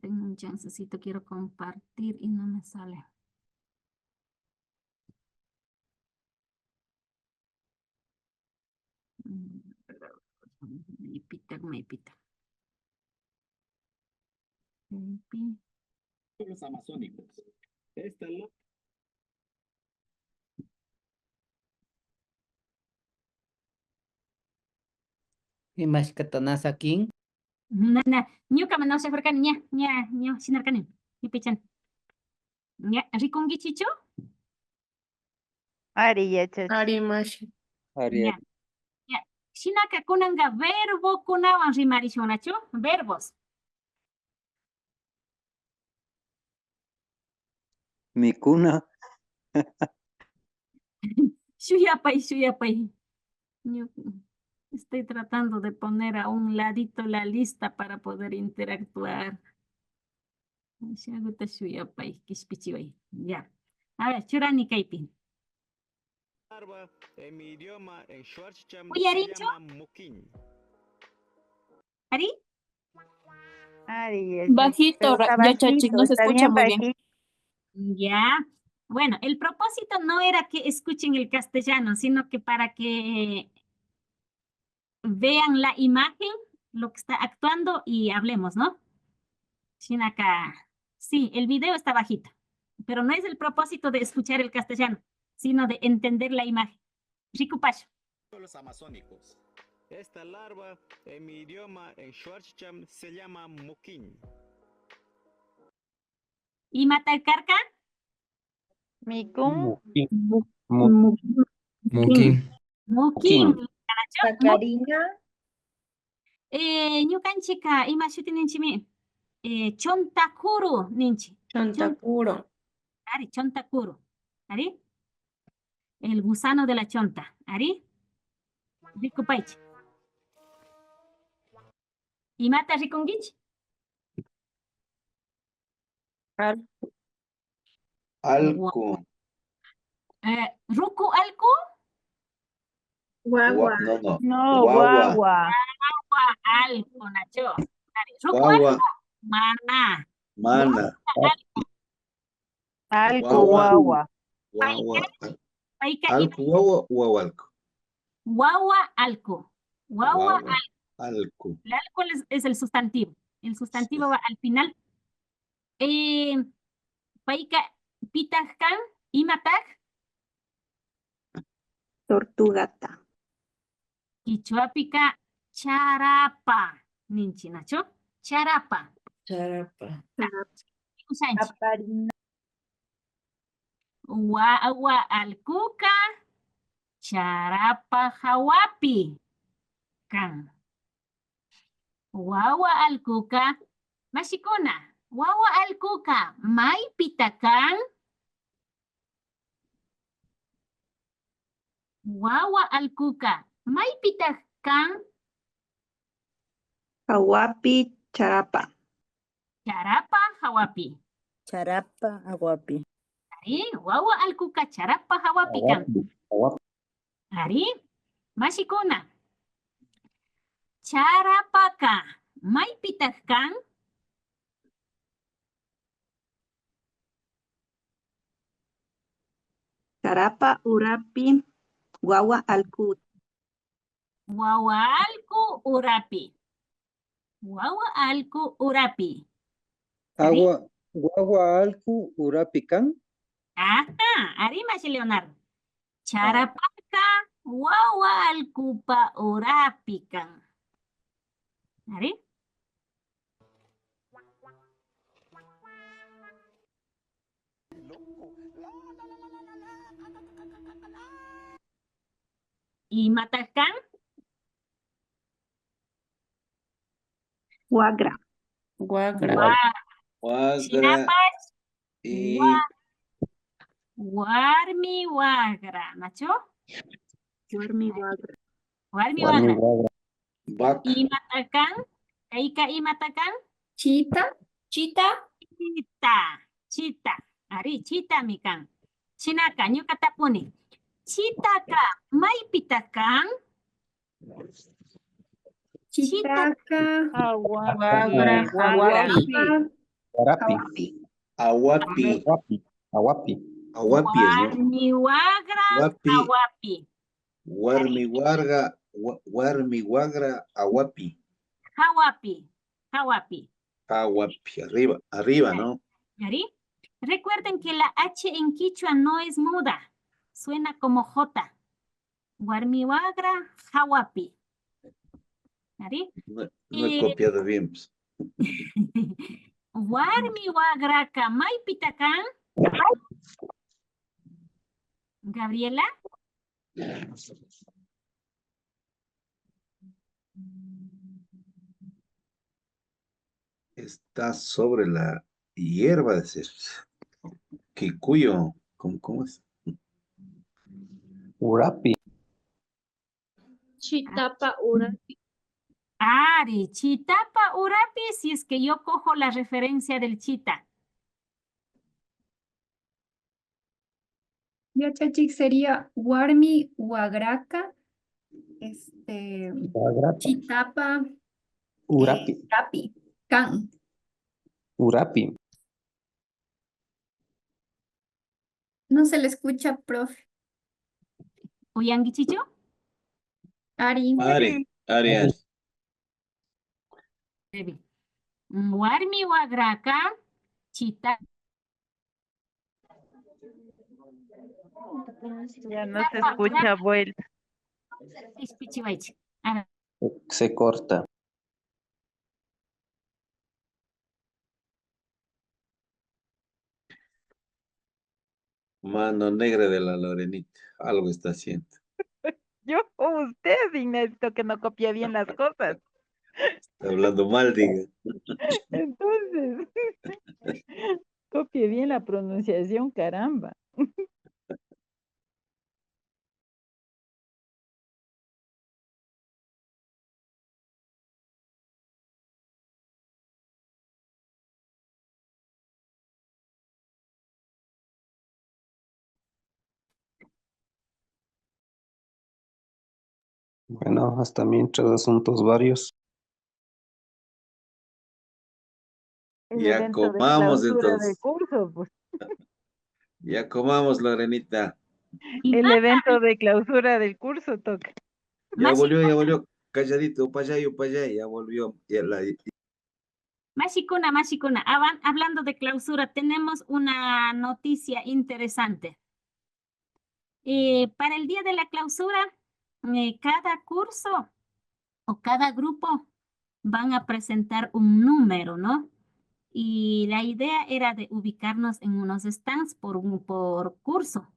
Speaker 1: Tengo un chancecito, quiero compartir y no me sale. Maipita.
Speaker 9: Verbos amazónicos. Esta larva.
Speaker 5: Imash katanasa king.
Speaker 1: Nana, ñuka no se fue ña, sinarcanin, y pichan. ¿Ya? ¿Riconguichicho?
Speaker 20: Ari, Yachachi.
Speaker 7: Ari Mashi.
Speaker 22: Ari.
Speaker 1: Ya. Shinaka kunanga verbo kunawan rimarishunachu, verbos.
Speaker 22: Mi cuna.
Speaker 1: Shuyapay. Estoy tratando de poner a un ladito la lista para poder interactuar. Ya. A ver, churani kaipi.
Speaker 9: En mi idioma, en Schwarzcham,
Speaker 1: Oye,
Speaker 9: se
Speaker 1: Arincho.
Speaker 9: llama muquín.
Speaker 1: ¿Ari?
Speaker 20: Ari, Yachachi.
Speaker 4: Bajito,
Speaker 20: Pero está
Speaker 4: Yachachi, no se
Speaker 20: está
Speaker 4: escucha
Speaker 20: bien
Speaker 4: muy bien.
Speaker 20: bajito.
Speaker 1: Ya. Bueno, el propósito no era que escuchen el castellano, sino que para que vean la imagen, lo que está actuando y hablemos, ¿no? Shinaka. Sí, el video está bajito, pero no es el propósito de escuchar el castellano, sino de entender la imagen. Rico Pacho.
Speaker 9: Pueblos amazónicos. Esta larva, en mi idioma, en Schwarzcham, se llama muquín.
Speaker 1: ¿Y Matacarca?
Speaker 20: Micún.
Speaker 15: Mukin.
Speaker 1: Muquín.
Speaker 13: Sacarina.
Speaker 1: Ñukanchika imashuti ninchimi. Chontakuru ninchi.
Speaker 13: Chontacuro.
Speaker 1: Ari, chontakuru. Ari. El gusano de la chonta. Ari. Rikupaichi. ¿Y mata rikungichi?
Speaker 2: Alco.
Speaker 1: ¿Ruku alku?
Speaker 13: Guagua.
Speaker 2: No.
Speaker 20: No,
Speaker 2: Guagua.
Speaker 20: guagua.
Speaker 1: Agua alku, Nacho. Ari, ruku
Speaker 2: Guagua.
Speaker 1: alku. Mana.
Speaker 2: Mana.
Speaker 20: Alco, guagua.
Speaker 2: Guagua.
Speaker 1: Paika
Speaker 2: Alco, guagua, guagua, alco.
Speaker 1: Guagua alku. Guagua
Speaker 2: Guagua, alco.
Speaker 1: el alco es el sustantivo. El sustantivo va al final. Paika pitajkan y mataj.
Speaker 7: Tortugata.
Speaker 1: Quichuapica charapa. Ninchi, Nacho. Charapa.
Speaker 19: Charapa.
Speaker 1: Usanchi. Guagua alcuca. Charapa hawapi. Kan. Guagua alcuca. Mashikuna. Guagua alcuca. Mai pitakan. Guagua alcuca. Mai pitakan.
Speaker 7: Hawapi, charapa.
Speaker 1: Charapa hawapi.
Speaker 18: Charapa, aguapi.
Speaker 1: Ari, guagua alcuca. Charapa hawapi kan. Ari, mashikuna. Charapaka. Mai pitakan.
Speaker 7: Charapa, urapi, guagua, alcu.
Speaker 1: Guagua alcu urapi. Guagua alcu urapi.
Speaker 22: Guagua alku urapican.
Speaker 1: Ajá, ari masih Leonardo. Charapaka guagua alcupa urapikan. Ari? ¿Y matakan?
Speaker 7: Guagra.
Speaker 2: Guagra.
Speaker 1: Chinapas.
Speaker 2: Y
Speaker 1: Warmi wagra. ¿Nacho?
Speaker 7: Warmi guagra.
Speaker 1: Warmi wagra.
Speaker 2: Bac.
Speaker 1: ¿Y matakan? Kaika y matakan?
Speaker 8: Chita. Chita.
Speaker 1: Chita. Ari, chita mikan. Chinaka, nyukatapuni. Chitaka, mai pitakan?
Speaker 8: Chitaka.
Speaker 20: Aguapi.
Speaker 2: Aguapi. Aguapi es, ¿no?
Speaker 1: Warmi wagra,
Speaker 2: Aguapi.
Speaker 1: aguapi.
Speaker 2: Warmi wagra, aguapi.
Speaker 1: Hawapi.
Speaker 2: Aguapi, arriba, ¿no?
Speaker 1: ¿Ari? Recuerden que la H en quichua no es muda. Suena como J. Warmi wagra, hawapi. ¿Ari?
Speaker 2: No he copiado bien. Pues.
Speaker 1: Warmi wagra kamay pitakan. Gabriela.
Speaker 2: Está sobre la hierba de Kikuyo. ¿Cómo es?
Speaker 23: Urapi.
Speaker 13: Chitapa urapi.
Speaker 1: Ari, chitapa urapi, si es que yo cojo la referencia del chita.
Speaker 8: Ya, Chachik, sería Warmi Wagraka. Chitapa.
Speaker 23: Urapi.
Speaker 8: Urapi. Can.
Speaker 23: Urapi.
Speaker 8: No se le escucha, profe.
Speaker 1: ¿Oyangi Chicho?
Speaker 8: Ari.
Speaker 2: Ariel.
Speaker 1: Warmi wagraka, chita.
Speaker 20: Ya no se escucha vuelta.
Speaker 1: Ispichiwaichi. A ver,
Speaker 23: Se corta.
Speaker 2: Mano negra de la Lorenita. Algo está haciendo.
Speaker 20: Yo o usted, Ignacio, que no copia bien las cosas.
Speaker 2: Está hablando mal, diga.
Speaker 20: Entonces, copie bien la pronunciación, caramba.
Speaker 23: Bueno, hasta mientras asuntos varios.
Speaker 20: El
Speaker 2: Ya
Speaker 20: evento de
Speaker 2: comamos
Speaker 20: clausura del
Speaker 2: entonces.
Speaker 20: curso, pues.
Speaker 2: Ya comamos, Lorenita.
Speaker 20: El evento de clausura del curso toca.
Speaker 2: Ya volvió. Calladito, para allá, ya volvió.
Speaker 1: Mashikuna, hablando de clausura, tenemos una noticia interesante. Para el día de la clausura, cada curso o cada grupo van a presentar un número, ¿no? Y la idea era de ubicarnos en unos stands por curso,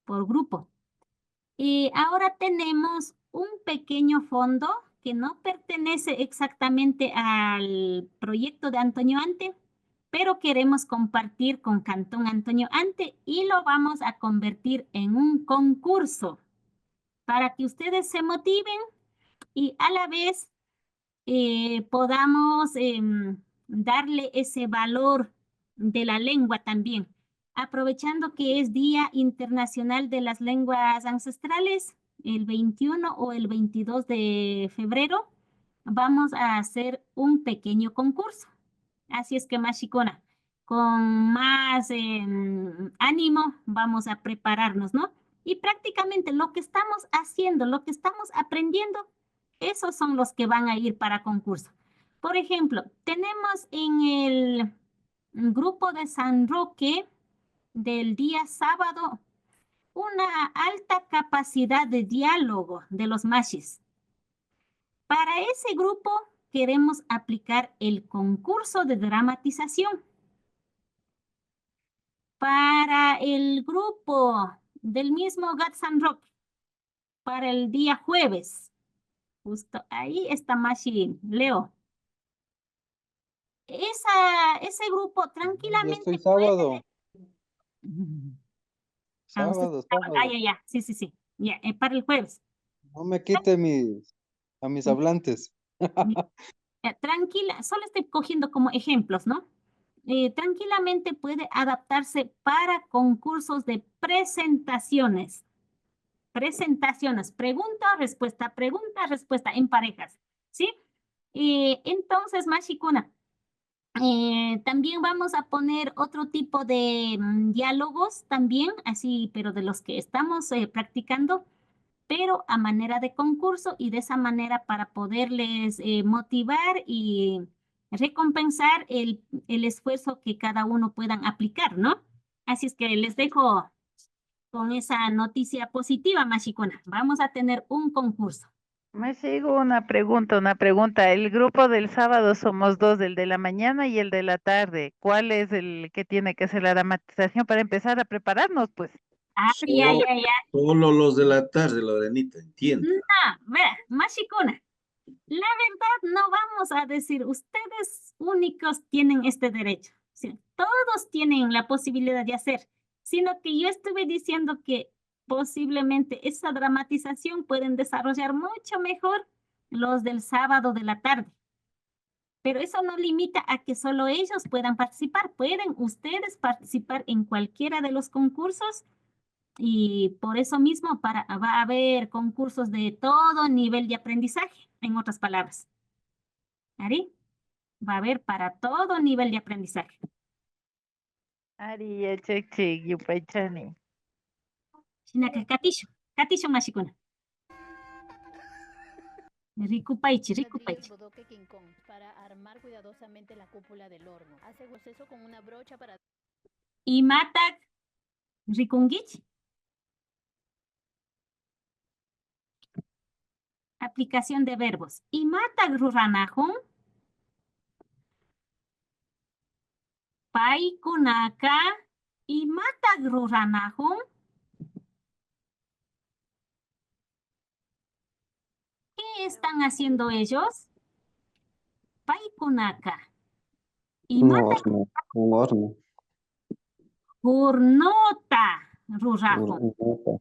Speaker 1: por grupo. Y ahora tenemos un pequeño fondo que no pertenece exactamente al proyecto de Antonio Ante, pero queremos compartir con Cantón Antonio Ante y lo vamos a convertir en un concurso para que ustedes se motiven y a la vez podamos darle ese valor de la lengua también. Aprovechando que es Día Internacional de las Lenguas Ancestrales, el 21 o el 22 de febrero, vamos a hacer un pequeño concurso. Así es que, Mashikona, con más ánimo vamos a prepararnos, ¿no? Y prácticamente lo que estamos haciendo, lo que estamos aprendiendo, esos son los que van a ir para concurso. Por ejemplo, tenemos en el grupo de San Roque del día sábado una alta capacidad de diálogo de los mashis. Para ese grupo queremos aplicar el concurso de dramatización. Para el grupo del mismo Gatsan Rock, para el día jueves, justo ahí está Mashi Leo. Ese grupo
Speaker 22: Yo
Speaker 1: tranquilamente
Speaker 22: estoy sábado.
Speaker 1: Sábado. Ya. Sí. Ya, para el jueves.
Speaker 22: No me quite a mis hablantes.
Speaker 1: Tranquila, solo estoy cogiendo como ejemplos, ¿no? Tranquilamente puede adaptarse para concursos de presentaciones. Pregunta, respuesta en parejas, ¿sí? Entonces, Mashikuna, también vamos a poner otro tipo de diálogos también, así, pero de los que estamos practicando, pero a manera de concurso y de esa manera para poderles motivar y recompensar el esfuerzo que cada uno puedan aplicar, ¿no? Así es que les dejo con esa noticia positiva, Mashikuna. Vamos a tener un concurso.
Speaker 20: Me sigo una pregunta. El grupo del sábado somos dos, el de la mañana y el de la tarde. ¿Cuál es el que tiene que hacer la dramatización para empezar a prepararnos, pues?
Speaker 1: Ya.
Speaker 2: Solo los de la tarde, Lorenita, entiendo.
Speaker 1: No, vea, Mashikuna, la verdad no vamos a decir, ustedes únicos tienen este derecho. Sí, todos tienen la posibilidad de hacer, sino que yo estuve diciendo que posiblemente esa dramatización pueden desarrollar mucho mejor los del sábado de la tarde. Pero eso no limita a que solo ellos puedan participar. Pueden ustedes participar en cualquiera de los concursos y por eso mismo va a haber concursos de todo nivel de aprendizaje, en otras palabras. ¿Ari? Va a haber para todo nivel de aprendizaje.
Speaker 20: Ari, cheche, yupaychani.
Speaker 1: Chinaka, katisho Mashikuna. Ricupaichi.
Speaker 11: bodoque King Kong para armar cuidadosamente la cúpula del horno. Hace proceso con una brocha para...
Speaker 1: Y matak rikungich. Aplicación de verbos. Imata ruranahun. Paikunaka. Imata ruranahun. ¿Qué están haciendo ellos? Paikunaka.
Speaker 23: Un
Speaker 1: Imata
Speaker 23: horno. Un horno.
Speaker 1: hurnota rurahun.
Speaker 23: Hornota.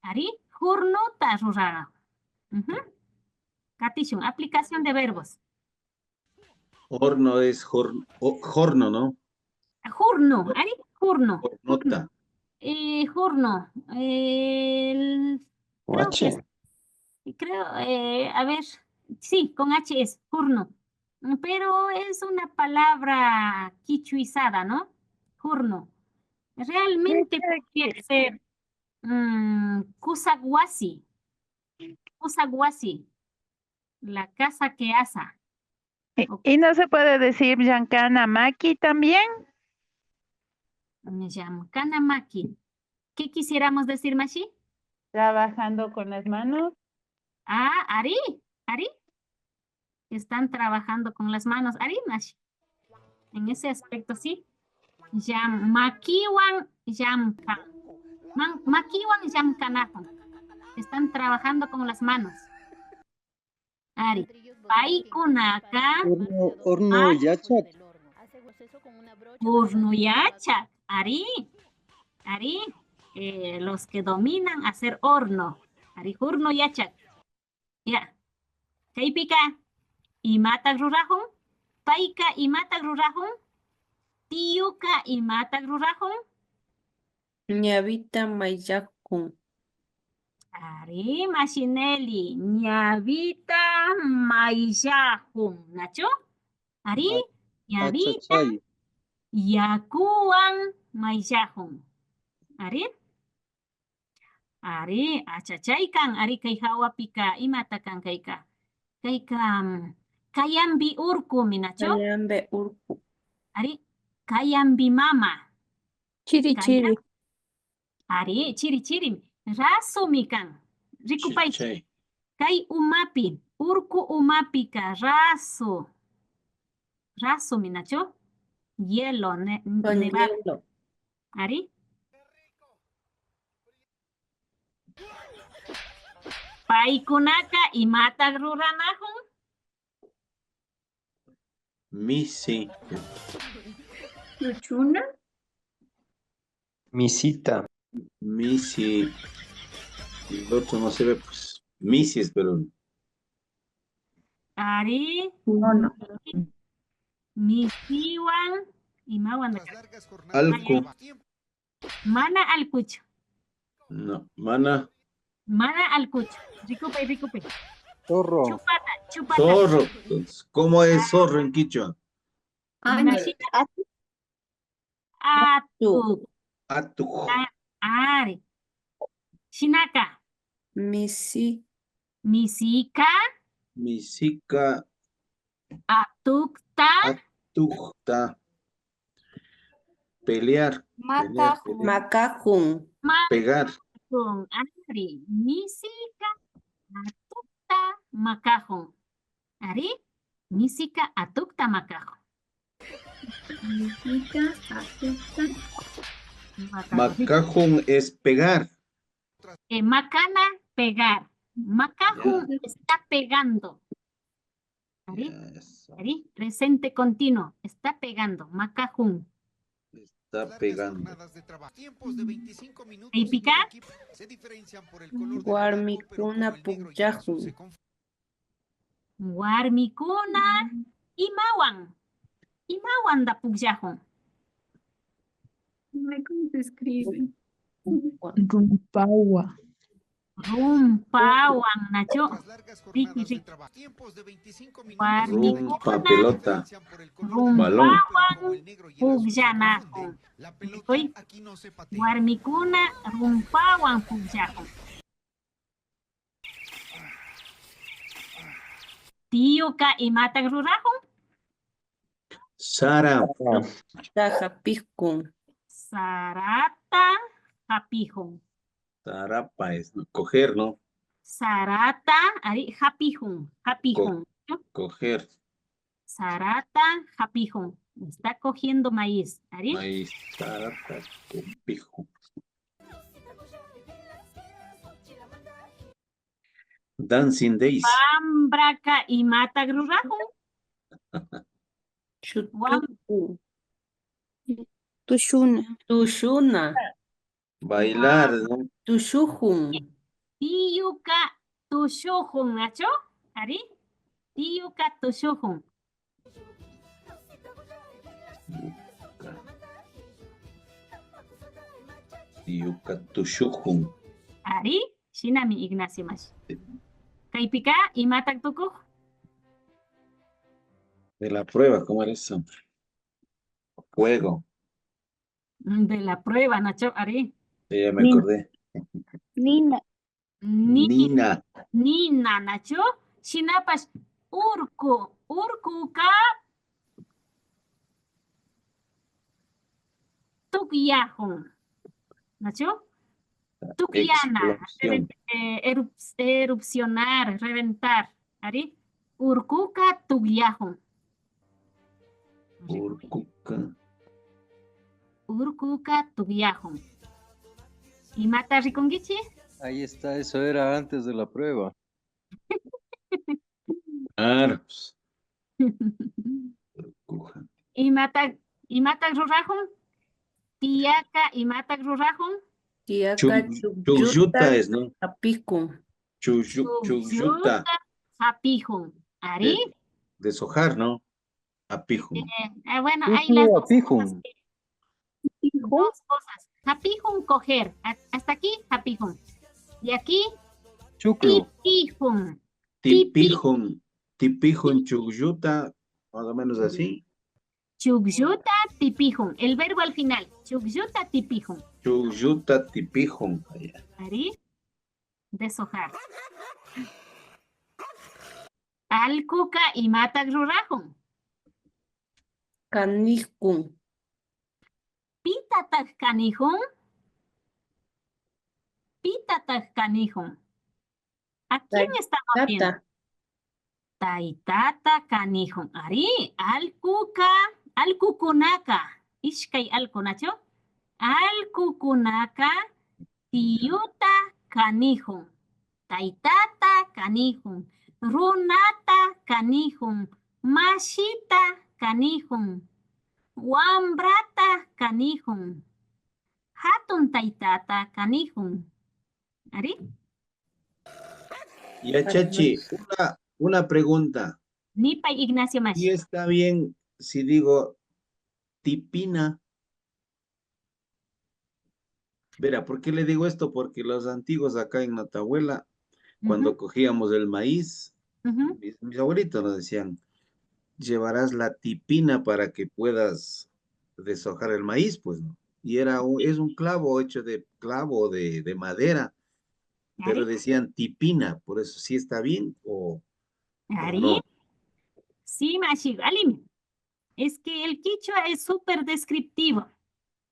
Speaker 1: Ari, hurnota rurahun. Katishun, aplicación de verbos.
Speaker 2: Horno es horno, ¿no?
Speaker 1: Hurno, Ari, hurno.
Speaker 2: Hornota.
Speaker 1: Hurno. Creo que
Speaker 23: H.
Speaker 1: a ver, sí, con H es hurno. Pero es una palabra quichuizada, ¿no? Hurno. Realmente puede ser kusagwasi. Kusagwasi. La casa que asa.
Speaker 20: ¿Y no se puede decir Yankanamaki también?
Speaker 1: Yamkanamaki. ¿Qué quisiéramos decir, Mashi?
Speaker 20: Trabajando con las manos.
Speaker 1: Ah, Ari. Están trabajando con las manos. Ari, Mashi. En ese aspecto, sí. Makiwan yamkan. Makiwan yamkanatan. Están trabajando con las manos. Ari. Paikunaka.
Speaker 22: Horno yachat.
Speaker 1: Horno yachat. Ari. Los que dominan hacer horno. Ari, horno yachat. Ya. Kaipika. Imata rurahun. Paika imata rurahun. Tiuka imata rurahun.
Speaker 5: Ñavita mayakun.
Speaker 1: Ari, Machinelli. Ñavita mayahun. ¿Nacho? Ari, ñavita yakuan mayahun. Ari, achachaykan. Ari, kay hawapika. Imata kan kayka. Kayambi urku, minacho.
Speaker 5: Kayambe urku.
Speaker 1: Ari, kayambi mama.
Speaker 4: Chiri.
Speaker 1: Ari, chiri. Raso mikan. Rikupay. Kay umapi. Urku umapika. Raso. Raso, minacho. Hielo. Nevado. Ari. Paikunaka imata ruranahun.
Speaker 2: Misi.
Speaker 13: ¿Luchuna?
Speaker 23: Misita.
Speaker 2: Misi. El otro no se ve, pues. Misis, pero.
Speaker 1: Ari.
Speaker 13: No.
Speaker 1: Misiwan. Imawan.
Speaker 2: Alco.
Speaker 1: Mana alcucho.
Speaker 2: No. Mana.
Speaker 1: Mana alcucho. Ricupay.
Speaker 22: Zorro.
Speaker 1: Chupata.
Speaker 2: Zorro. ¿Cómo es zorro en quichua?
Speaker 1: Atu. Ari. Shinaka.
Speaker 5: Misika.
Speaker 2: Misika.
Speaker 1: Atukta.
Speaker 2: Pelear.
Speaker 5: Makakun.
Speaker 2: Pegar.
Speaker 1: Ari. Misika. Atukta. Makahun. Ari. Misika. Atukta. Makahun.
Speaker 2: Macajón es pegar.
Speaker 1: Macana, pegar. Macajón está pegando. ¿Ari? Presente continuo. Está pegando. Macajón.
Speaker 2: Está pegando.
Speaker 1: ¿Y picar?
Speaker 5: Guarmicuna pukyajun.
Speaker 1: Guarmicuna. Imawan. Imawan da pukyajun.
Speaker 13: ¿Cómo se escribe?
Speaker 18: Rumpawa.
Speaker 1: Rumpawan, Nacho. Ricky.
Speaker 2: Rumpa, pelota.
Speaker 1: Rumpawan, pugyanajon. Guarmicuna, rumpawan, pugyanajon. Tiuka imata rurahun.
Speaker 2: Sara.
Speaker 5: Tajapijkun.
Speaker 1: Sarata, japijun.
Speaker 2: Sarapa es coger, ¿no?
Speaker 1: Sarata, ari, hapihun, hapihun.
Speaker 2: Coger
Speaker 1: Sarata, hapihun. Está cogiendo maíz. Ari.
Speaker 2: maíz. Sarata, copijo. Dancing Days.
Speaker 1: Wambraka y mata grurajo.
Speaker 18: Tushuna.
Speaker 10: Tushuna.
Speaker 2: Bailar, ¿no?
Speaker 10: Tushujun.
Speaker 1: Tiyuka tushuhun, Nacho. Ari. Tiyuka tushuhun.
Speaker 2: Yukatushujun.
Speaker 1: Ari. Shinami Ignacio Mash. Kaipika y mata tuku.
Speaker 2: De la prueba, ¿cómo era eso? Fuego.
Speaker 1: De la prueba, Nacho. Ari.
Speaker 2: Sí, ya me acordé.
Speaker 1: Nina.
Speaker 2: Nina.
Speaker 1: Nina, Nacho. Shinapash. Urku. Urku ka. Tukyahun. Nacho. Tukyana.
Speaker 2: Explosión.
Speaker 1: Erupcionar, reventar. Ari. Urkuka tukyahun.
Speaker 2: Urkuka.
Speaker 1: Urkuka tukyahun. ¿Y mata ricongichi?
Speaker 3: Ahí está, eso era antes de la prueba.
Speaker 2: Claro.
Speaker 1: ¿Y mata rurajun? Tiaka y mata rurajun.
Speaker 10: Tiaka
Speaker 2: Chuyuta es, ¿no?
Speaker 10: Apikun.
Speaker 2: Chuyuta.
Speaker 1: Apijun. Ari.
Speaker 2: Deshojar, ¿no? Apijun.
Speaker 1: Bueno, hay las dos cosas.
Speaker 3: Apijun.
Speaker 1: Dos cosas. Apijun, coger. Hasta aquí, apijun. Y aquí,
Speaker 3: Chucro.
Speaker 1: tipijun.
Speaker 2: Tipijun. Tipijun, chuyuta, más o menos así.
Speaker 1: Chugyuta, tipijun. El verbo al final. Chugyuta, tipijun.
Speaker 2: Chuyuta, tipijun.
Speaker 1: Ari. Deshojar. Alcuca y mata rurajun.
Speaker 10: Kanijkun.
Speaker 1: Pitatak canijun. Pitatak canijun. ¿A quién estamos viendo? Taitata canijun. Ari, alcuca, alcucunaca. Ishkay alcunacho. Alcucunaca, tiyuta canijun. Taitata canijun. Runata canijun. Mashita canijun. Wambrata canijun. Hatun taitata canijun. ¿Ari?
Speaker 2: Ya, Chachi, una pregunta.
Speaker 1: Nipa Ignacio Mash.
Speaker 2: ¿Y está bien si digo tipina? Verá, ¿por qué le digo esto? Porque los antiguos acá en Natahuela, cuando cogíamos el maíz, mis abuelitos nos decían, llevarás la tipina para que puedas deshojar el maíz, pues, ¿no? Y es un clavo hecho de clavo de madera, pero decían tipina, por eso sí está bien o no.
Speaker 1: Sí, Mashi, Alim. Es que el quichua es súper descriptivo.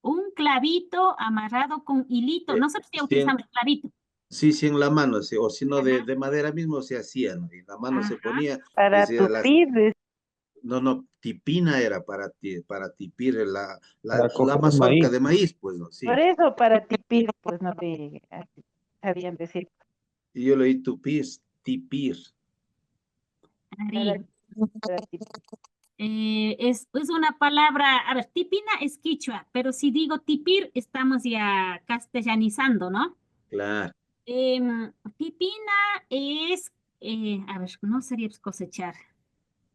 Speaker 1: Un clavito amarrado con hilito. Nosotros ya utilizamos clavito.
Speaker 2: Sí, sí, en la mano, sí, o si no, de madera mismo se hacía, ¿no? Y la mano se ponía.
Speaker 20: Para
Speaker 2: decía,
Speaker 20: tupir.
Speaker 2: No, tipina era para tipir la
Speaker 23: coger
Speaker 2: mazorca
Speaker 23: maíz.
Speaker 2: de maíz, pues, ¿no? Sí.
Speaker 20: Por eso para tipir, pues no te sabían decir.
Speaker 2: Y yo leí tupir, tipir.
Speaker 1: Ari. Es una palabra, a ver, tipina es quichua, pero si digo tipir, estamos ya castellanizando, ¿no?
Speaker 2: Claro.
Speaker 1: Tipina es, a ver, no sería cosechar.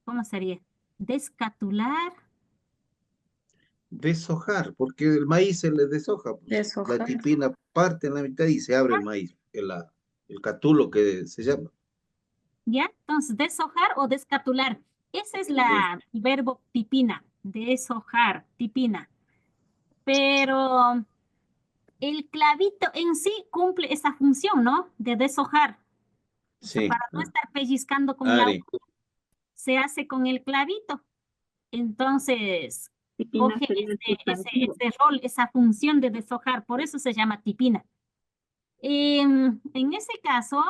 Speaker 1: ¿Cómo sería? Descatular.
Speaker 2: Deshojar, porque el maíz se le deshoja. Pues.
Speaker 10: Deshojar.
Speaker 2: La tipina parte en la mitad y se abre el maíz, el catulo que se llama.
Speaker 1: ¿Ya? Entonces, deshojar o descatular. Ese es el verbo tipina, deshojar, tipina. Pero el clavito en sí cumple esa función, ¿no? De deshojar. O sea,
Speaker 2: Sí.
Speaker 1: para no estar pellizcando con la hoja, se hace con el clavito. Entonces,
Speaker 7: Tipina
Speaker 1: coge
Speaker 7: sería el
Speaker 1: ese rol, esa función de deshojar. Por eso se llama tipina. En ese caso,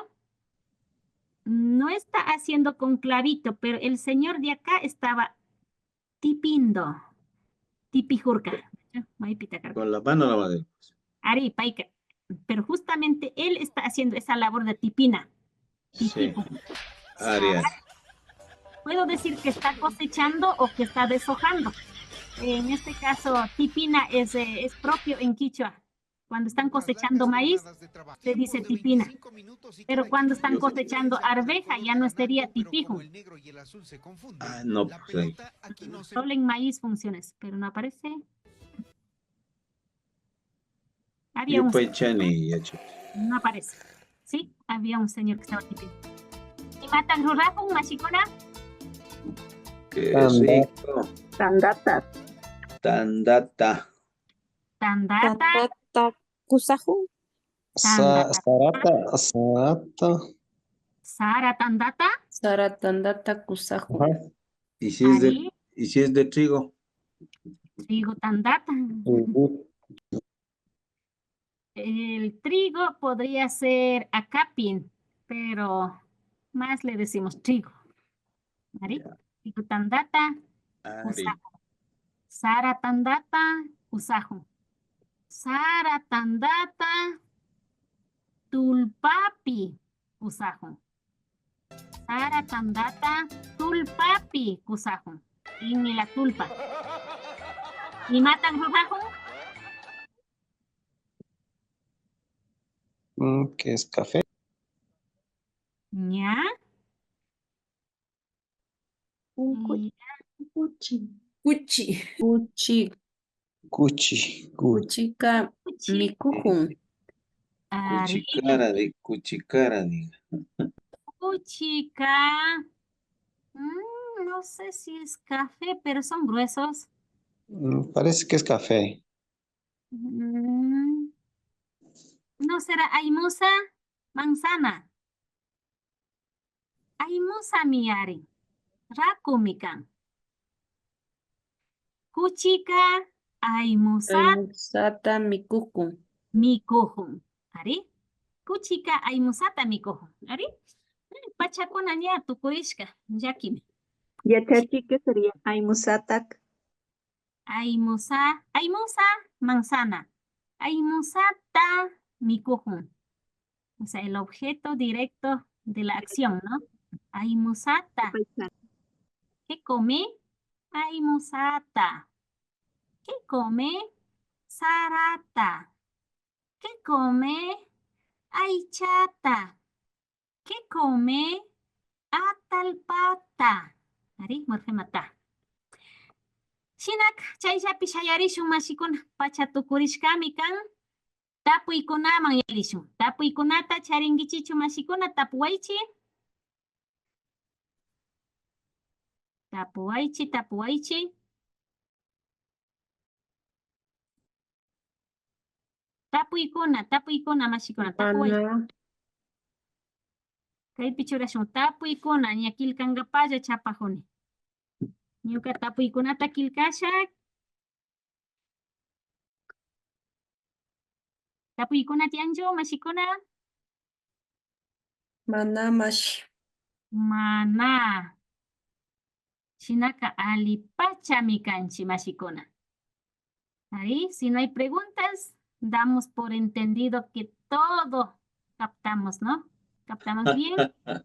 Speaker 1: no está haciendo con clavito, pero el señor de acá estaba tipindo. Tipijurka.
Speaker 2: Con la mano la madre.
Speaker 1: Ari, paika. Pero justamente él está haciendo esa labor de tipina.
Speaker 2: Sí. Ari.
Speaker 1: Puedo decir que está cosechando o que está deshojando. En este caso, tipina es propio en quichua. Cuando están cosechando maíz, se dice tipina. Pero cuando están cosechando arveja, ya no sería tipijo.
Speaker 2: Ah, no, pues.
Speaker 1: Solo en maíz funciones, pero no aparece. Había un no aparece. Sí, había un señor que estaba tipino. ¿Y matan rurajo, machicona?
Speaker 2: Qué rico.
Speaker 7: Tandata.
Speaker 1: Tandata.
Speaker 18: Kusahu.
Speaker 23: Sarata.
Speaker 1: Sara tandata.
Speaker 10: Sara tandata kusahu.
Speaker 2: ¿Y si es de trigo?
Speaker 1: Trigo tandata. El trigo podría ser acapin, pero más le decimos trigo. ¿Ari? Trigo tandata, usajo. Sara tandata, usajo. Sara tandata, tulpapi, usajo. Sara tandata, tulpapi, usajo. Y ni la tulpa. ¿Y matan usajo?
Speaker 23: ¿Qué es café?
Speaker 1: ¿Ya?
Speaker 10: Cuchi.
Speaker 23: Cuchika.
Speaker 10: Mikuhun.
Speaker 2: Cuchicara.
Speaker 1: Cuchica. No sé si es café, pero son gruesos.
Speaker 23: Parece que es café.
Speaker 1: ¿No será aimusa? Manzana. Aimusa miari. Rakumikan. Kuchika
Speaker 10: Aimusata mikuhun.
Speaker 1: Mikuhun. ¿Ari? Kuchika aimusata mikuhun. ¿Ari? Pachakuna ña tukurishka. Yakime.
Speaker 7: Yachachi, ¿qué sería? Aimusatak.
Speaker 1: Aimusa, manzana. Aimusata, mikuhun. O sea, el objeto directo de la acción, ¿no? Aimusata. ¿Qué come? Aimusata. ¿Qué come? Sarata. ¿Qué come? Aichata. ¿Qué come? Atalpata. Ari, morfemata. Shinak, chayllapi shayarishun mashikuna, pachatukurishkami kan, tapuykunaman yarishun. Tapuykunata charinkichichu mashikuna, tapuwaychi. Tapuwaychi. Tapuykuna mashikuna, tapuwaychi. Kaypi churashun, tapuykuna, ñakilkankapalla chapajuni. Ñuka tapuykunata kilkashak. Tapuykuna tianchu, mashikuna.
Speaker 10: Mana mashi.
Speaker 1: Mana. Shinaka alipachami kanchi, mashikuna. Ahí, si no hay preguntas, damos por entendido que todo captamos, ¿no? Captamos bien.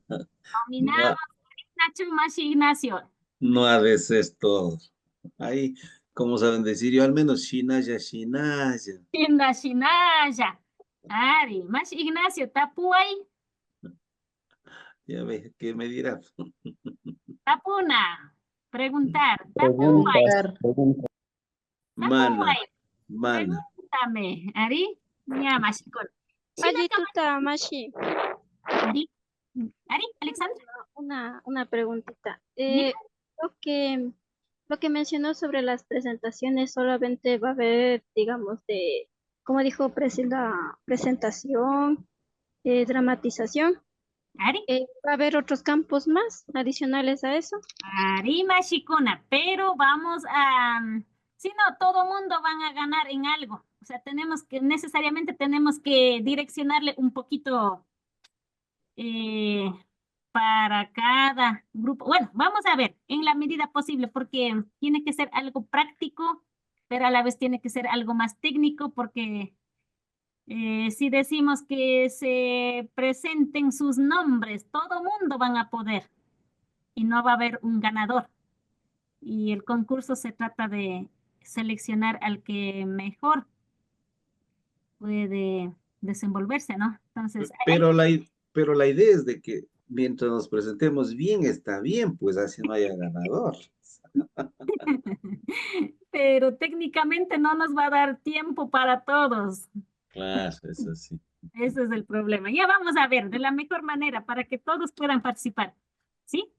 Speaker 1: Dominamos. Nacho, Mashi, Ignacio.
Speaker 2: No a veces todos. Ahí, como saben decir, yo al menos Shinaya.
Speaker 1: Shinaya. Ari, Mashi, Ignacio, Tapuay.
Speaker 2: Ya ves, ¿qué me dirá?
Speaker 1: Tapuna. Preguntar.
Speaker 2: Mana.
Speaker 1: Pregúntame, Ari. Ya, Mashi.
Speaker 18: Allí tú estás, Mashi.
Speaker 1: Ari, Alexandra.
Speaker 18: Una preguntita. Lo que mencionó sobre las presentaciones solamente va a haber, digamos, como dijo, presentación, dramatización.
Speaker 1: Ari.
Speaker 18: ¿Va a haber otros campos más adicionales a eso?
Speaker 1: Ari, Mashikuna, pero vamos a... Si no, todo mundo van a ganar en algo. O sea, necesariamente tenemos que direccionarle un poquito para cada grupo. Bueno, vamos a ver, en la medida posible, porque tiene que ser algo práctico, pero a la vez tiene que ser algo más técnico, porque si decimos que se presenten sus nombres, todo mundo van a poder y no va a haber un ganador. Y el concurso se trata de seleccionar al que mejor puede desenvolverse, ¿no? Entonces,
Speaker 2: Pero la idea es de que mientras nos presentemos bien, está bien, pues así no haya ganador.
Speaker 1: pero técnicamente no nos va a dar tiempo para todos.
Speaker 2: Claro, eso sí.
Speaker 1: Ese es el problema. Ya vamos a ver de la mejor manera para que todos puedan participar. ¿Sí?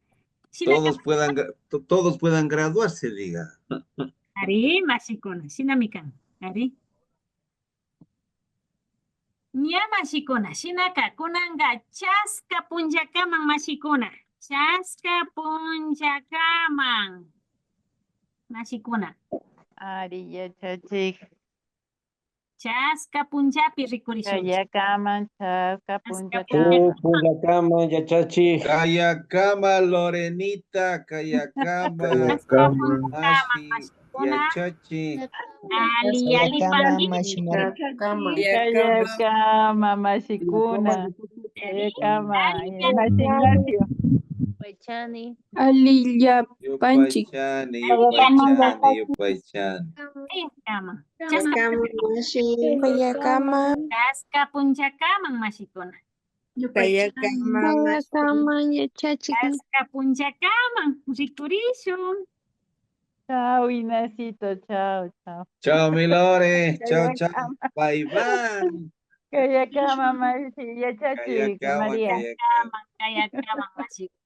Speaker 2: Todos puedan graduarse, diga.
Speaker 1: Ari, mashikuna, shinamikan. Ari. Ña mashikuna, shinaka, kunanga, chaska punjakaman mashikuna. Chaska punjakaman. Mashikuna.
Speaker 20: Ari yachachik.
Speaker 1: Chaska punjapi rikurishun.
Speaker 20: Kayakaman, chaska
Speaker 17: Punjacama, Yachachi.
Speaker 2: Kayakama, Lorenita, Kayakama, Ashi, Yachachi.
Speaker 20: Kayakama, Mashikuna. Kayakama, Ignacio.
Speaker 18: Paichani.
Speaker 10: Alilla Panchi.
Speaker 2: Yupaychani.
Speaker 1: Kayakama.
Speaker 10: Kayakama.
Speaker 1: Chaska punjakaman mashikuna.
Speaker 10: Kayakama, Yachachi.
Speaker 1: Chaska punjakaman rikurishun.
Speaker 20: Chao, Inacito, chao.
Speaker 2: Chao, mi Lore. Chao. Bye, bye.
Speaker 20: Kayakama, Yachachi, María.
Speaker 1: Kayakama mashikuna.